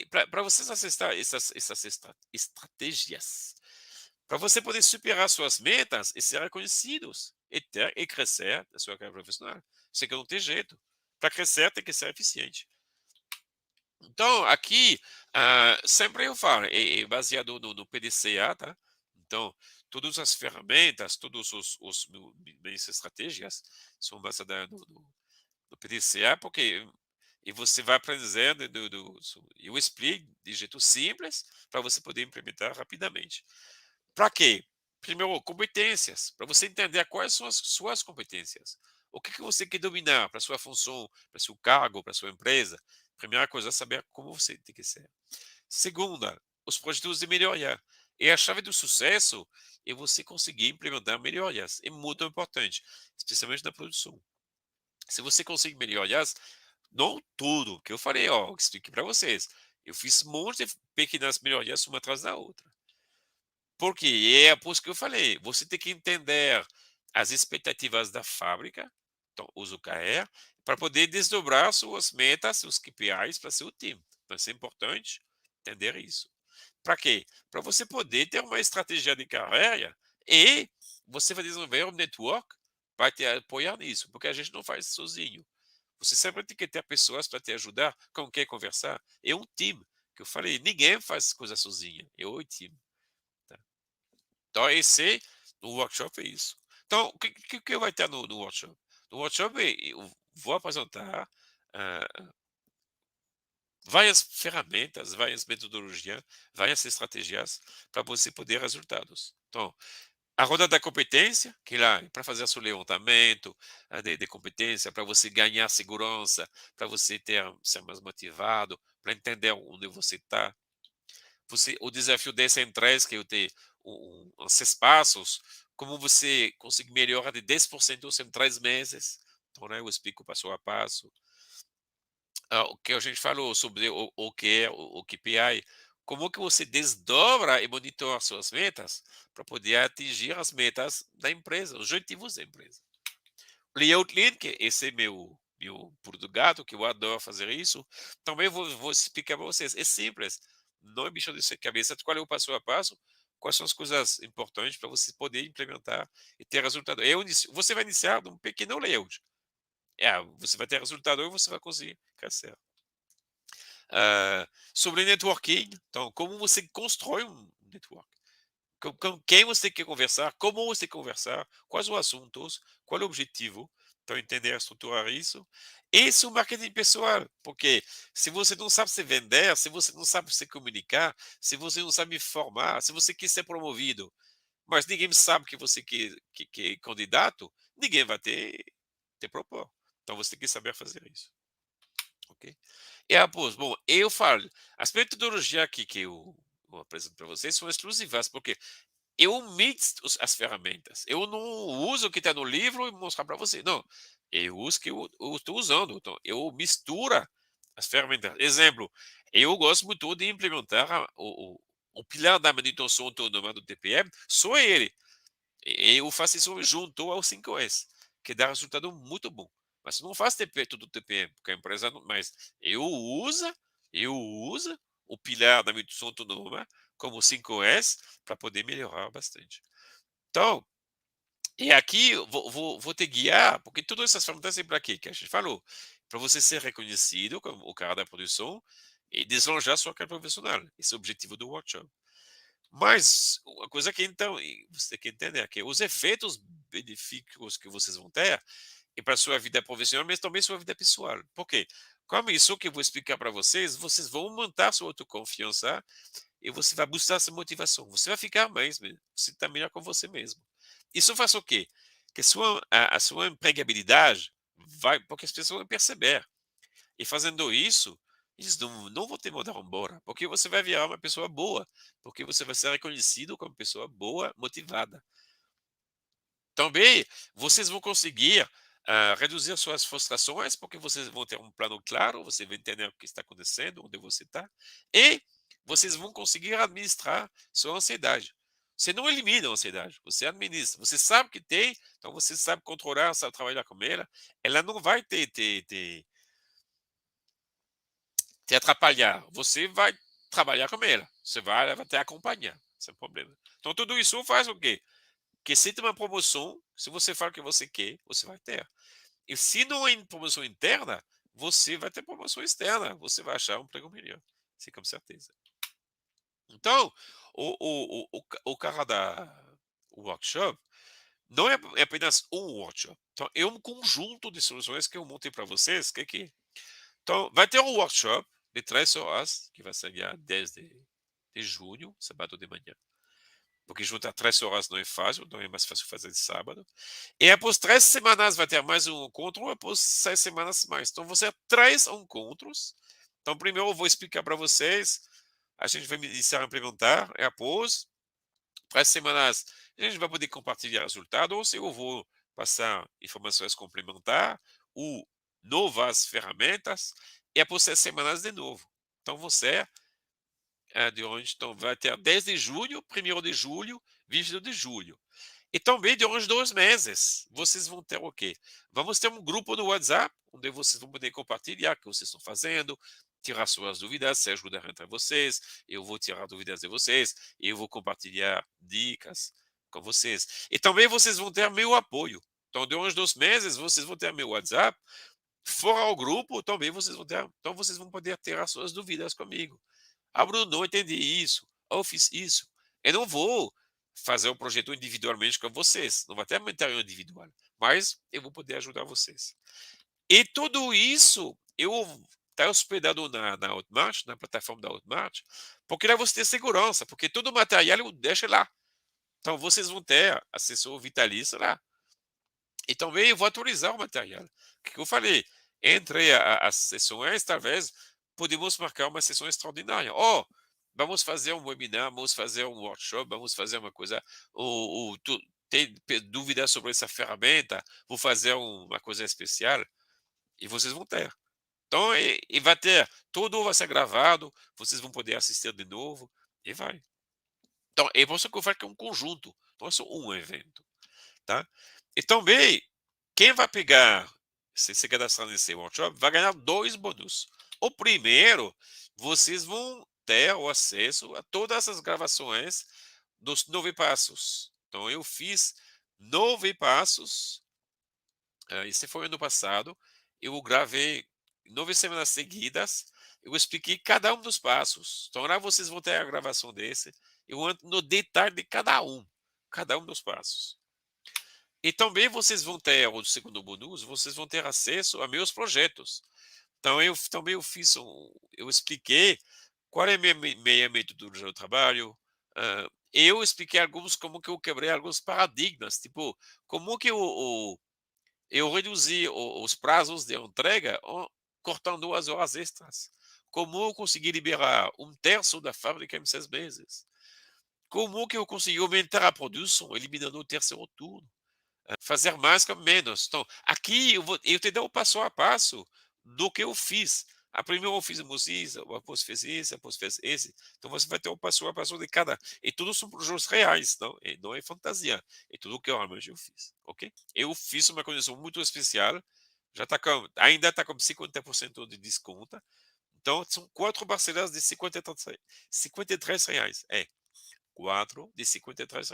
Para vocês acessar essas estratégias, para você poder superar suas metas e ser reconhecidos e crescer na sua carreira profissional. Isso que não tem jeito. Para crescer, tem que ser eficiente. Então, aqui, sempre eu falo, é baseado no PDCA, tá? Então, todas as ferramentas, todas minhas estratégias são baseadas no PDCA, porque e você vai aprendendo, eu explico de jeito simples para você poder implementar rapidamente. Para quê? Primeiro, competências, para você entender quais são as suas competências. O que você quer dominar para sua função, para seu cargo, para sua empresa. Primeira coisa é saber como você tem que ser. Segunda, os projetos de melhoria. E a chave do sucesso é você conseguir implementar melhorias. É muito importante, especialmente na produção. Se você conseguir melhorias, não tudo, que eu falei, ó, expliquei para vocês. Eu fiz um monte de pequenas melhorias uma atrás da outra. Porque é por isso que eu falei, você tem que entender as expectativas da fábrica, então os OKR, para poder desdobrar suas metas, seus KPIs para seu time. Então, isso é importante entender isso. Para quê? Para você poder ter uma estratégia de carreira e você vai desenvolver um network para te apoiar nisso, porque a gente não faz sozinho. Você sempre tem que ter pessoas para te ajudar, com quem conversar. É um time, que eu falei, ninguém faz coisa sozinha, é o time. Tá? Então, esse, no workshop é isso. Então, o que vai ter no workshop? No workshop, eu vou apresentar ah, várias ferramentas, várias metodologias, várias estratégias para você poder resultados. Então, a roda da competência, que lá é para fazer seu levantamento de competência, para você ganhar segurança, para você ser mais motivado, para entender onde você está. O desafio dessa empresa, que eu tenho os 6 passos, como você consegue melhorar de 10% em 3 meses. Então, né, eu explico passo a passo. O que a gente falou sobre o que é o KPI, como que você desdobra e monitora suas metas para poder atingir as metas da empresa, os objetivos da empresa. Layout Lean, que esse é meu pulo do gato, que eu adoro fazer isso, também vou explicar para vocês. É simples, não é bicho de sete cabeças, qual é o passo a passo, quais são as coisas importantes para você poder implementar e ter resultado. Você vai iniciar num pequeno layout. Você vai ter resultado e você vai conseguir crescer. Sobre networking, então, como você constrói um network. Com quem você quer conversar, como você quer conversar, quais os assuntos, qual é o objetivo. Então, entender estruturar isso. Esse é o marketing pessoal, porque se você não sabe se vender, se você não sabe se comunicar, se você não sabe informar, se você quer ser promovido, mas ninguém sabe que você que é candidato, ninguém vai te propor. Então, você tem que saber fazer isso. Ok? E após, bom, eu falo, as metodologias aqui que eu apresento para vocês são exclusivas, porque eu mixo as ferramentas. Eu não uso o que está no livro e mostrar para você. Não. Eu uso o que eu estou usando. Então, eu misturo as ferramentas. Exemplo, eu gosto muito de implementar o pilar da manutenção autônoma do TPM, só ele. Eu faço isso junto ao 5S, que dá resultado muito bom. Mas não faço TP, tudo TPM, porque a empresa não. Mas eu uso o pilar da manutenção autônoma como 5S para poder melhorar bastante. Então, e aqui eu vou te guiar, porque todas essas ferramentas é para quê? Que a gente falou, para você ser reconhecido como o cara da produção e deslanchar sua carreira profissional. Esse é o objetivo do workshop. Mas uma coisa que então você tem que entender é que os efeitos benéficos que vocês vão ter é para a sua vida profissional, mas também sua vida pessoal. Por quê? Como isso que eu vou explicar para vocês, vocês vão aumentar sua autoconfiança e você vai buscar essa motivação. Você vai ficar mais, você está melhor com você mesmo. Isso faz o quê? Que a sua empregabilidade vai, porque as pessoas vão perceber. E fazendo isso, eles não vão te mandar embora, porque você vai virar uma pessoa boa, porque você vai ser reconhecido como pessoa boa, motivada. Também vocês vão conseguir reduzir suas frustrações, porque vocês vão ter um plano claro, você vai entender o que está acontecendo, onde você está, e vocês vão conseguir administrar sua ansiedade. Você não elimina a ansiedade, você administra. Você sabe que tem, então você sabe controlar, sabe trabalhar com ela. Ela não vai te atrapalhar. Você vai trabalhar com ela. Ela vai te acompanhar, sem problema. Então, tudo isso faz o quê? Que se tem uma promoção, se você fala o que você quer, você vai ter. E se não é promoção interna, você vai ter promoção externa. Você vai achar um emprego melhor. Sim, com certeza. Então, o cara da o workshop não é apenas um workshop. Então, é um conjunto de soluções que eu montei para vocês. Que é? Então, vai ter um workshop de 3 horas, que vai ser dia 10 de junho, sábado de manhã. Porque juntar 3 horas não é fácil, não é mais fácil fazer de sábado. E após 3 semanas vai ter mais um encontro, após 6 semanas mais. Então, vão ser 3 encontros. Então, primeiro eu vou explicar para vocês, a gente vai iniciar a implementar, e após 3 semanas a gente vai poder compartilhar resultados, ou se eu vou passar informações complementares, ou novas ferramentas, e após 6 semanas de novo. Então, você então, vai ter 10 de junho, 1º de julho, 22 de julho. E também durante 2 meses, vocês vão ter o quê? Vamos ter um grupo no WhatsApp, onde vocês vão poder compartilhar o que vocês estão fazendo, tirar suas dúvidas, se ajudar entre vocês, eu vou tirar dúvidas de vocês, eu vou compartilhar dicas com vocês. E também vocês vão ter meu apoio. Então, durante 2 meses, vocês vão ter meu WhatsApp, fora o grupo, também vocês vão ter, então vocês vão poder ter as suas dúvidas comigo. Ah, Bruno, não entendi isso. Ah, eu fiz isso. Eu não vou fazer o projeto individualmente com vocês. Não vai ter material individual. Mas eu vou poder ajudar vocês. E tudo isso eu está hospedado na Hotmart, na plataforma da Hotmart, porque lá você tem segurança, porque todo o material eu deixo lá. Então vocês vão ter assessor vitalício lá. E também eu vou atualizar o material. O que eu falei? Entre as sessões, talvez, podemos marcar uma sessão extraordinária. Oh, vamos fazer um webinar, vamos fazer um workshop, vamos fazer uma coisa. Ou tem dúvidas sobre essa ferramenta, vou fazer uma coisa especial. E vocês vão ter. Então, e vai ter, tudo vai ser gravado, vocês vão poder assistir de novo, e vai. Então, é por isso que eu falo que é um conjunto, não é só um evento. Tá? E também, quem vai pegar, se cadastrar nesse workshop, vai ganhar 2 bônus. O primeiro, vocês vão ter o acesso a todas as gravações dos 9 passos. Então, eu fiz 9 passos, esse foi ano passado, eu gravei 9 semanas seguidas, eu expliquei cada um dos passos. Então, lá vocês vão ter a gravação desse, eu entro no detalhe de cada um dos passos. E também vocês vão ter, o segundo bônus, vocês vão ter acesso a meus projetos. Então eu fiz eu expliquei qual é a minha metodologia do trabalho. Eu expliquei alguns como que eu quebrei alguns paradigmas, tipo, como que eu reduzi os prazos de entrega cortando 2 horas extras. Como eu consegui liberar um terço da fábrica em 6 meses. Como que eu consegui aumentar a produção eliminando o terceiro turno. Fazer mais com menos. Então, aqui eu te dou o passo a passo do que eu fiz. A primeira eu fiz isso, depois fiz isso, depois fiz esse. Então você vai ter o passo a passo de cada. E tudo são projetos reais, não, e não é fantasia. É tudo que realmente eu fiz, ok? Eu fiz uma condição muito especial. Ainda está com 50% de desconto. Então são 4 parcelas de R$ 53. É, 4 de R$ 53.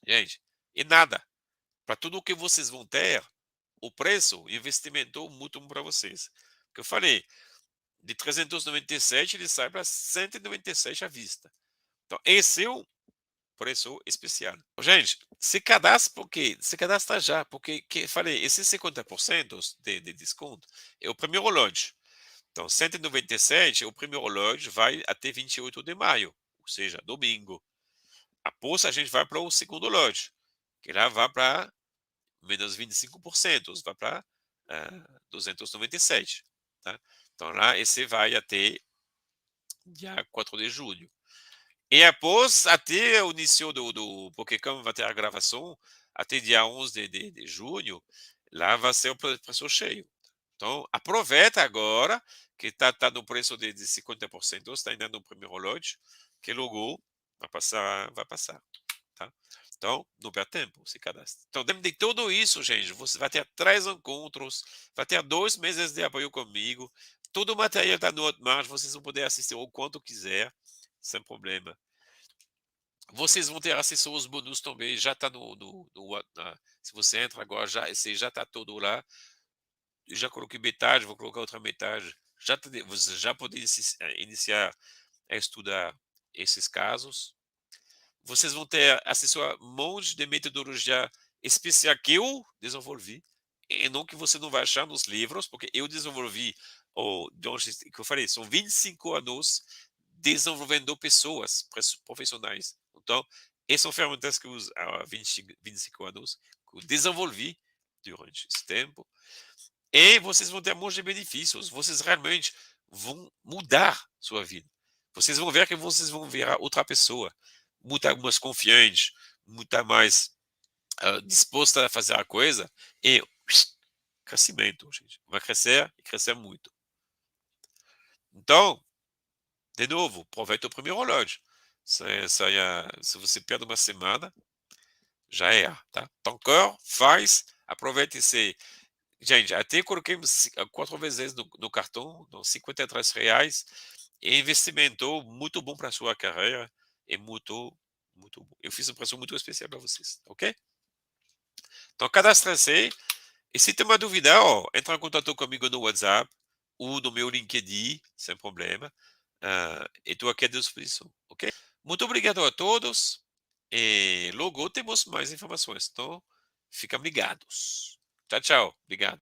Gente, e nada. Para tudo o que vocês vão ter, o preço, o investimento muito bom para vocês. Que eu falei, de 397 ele sai para 197 à vista. Então, esse é o preço especial. Gente, se cadastra porque se cadastra já, porque que falei, esses 50% de desconto é o primeiro lote. Então, 197, o primeiro lote vai até 28 de maio, ou seja, domingo. Após a gente vai para o segundo lote, que lá vai para menos 25%, vai para 297. Tá? Então lá esse vai até dia 4 de julho. E após, até o início porque como vai ter a gravação, até dia 11 de junho, lá vai ser o preço cheio. Então, aproveita agora, que está no preço de 50%, está ainda no primeiro lote, que logo vai passar. Tá? Então, não perde tempo, se cadastre. Então, dentro de tudo isso, gente, você vai ter 3 encontros, vai ter 2 meses de apoio comigo, todo o material está no Hotmart, vocês vão poder assistir o quanto quiser, sem problema. Vocês vão ter acesso aos bônus também, já está se você entra agora, esse já está todo lá. Eu já coloquei metade, vou colocar outra metade. Você já pode iniciar a estudar esses casos. Vocês vão ter acesso a um monte de metodologia especial que eu desenvolvi, e não que você não vai achar nos livros, porque eu desenvolvi, que eu falei, são 25 anos desenvolvendo pessoas profissionais. Então, essas são ferramentas que eu uso há 25 anos, que eu desenvolvi durante esse tempo, e vocês vão ter um monte de benefícios. Vocês realmente vão mudar sua vida. Vocês vão ver que vocês vão virar outra pessoa, muito mais confiante, muito mais disposta a fazer a coisa. E crescimento, gente. Vai crescer e crescer muito. Então, de novo, aproveita o primeiro relógio. Se você perde uma semana, já é, tá? Então, faz, aproveite esse. Gente, até coloquei 4 vezes no cartão, nos R$ 53, e investimento muito bom para a sua carreira, é muito, muito bom. Eu fiz um preço muito especial para vocês, ok? Então, cadastre-se, e se tem uma dúvida, entra em contato comigo no WhatsApp, ou no meu LinkedIn, sem problema, e estou aqui à disposição, ok? Muito obrigado a todos, e logo temos mais informações, então, fiquem ligados. Tchau, tchau, obrigado.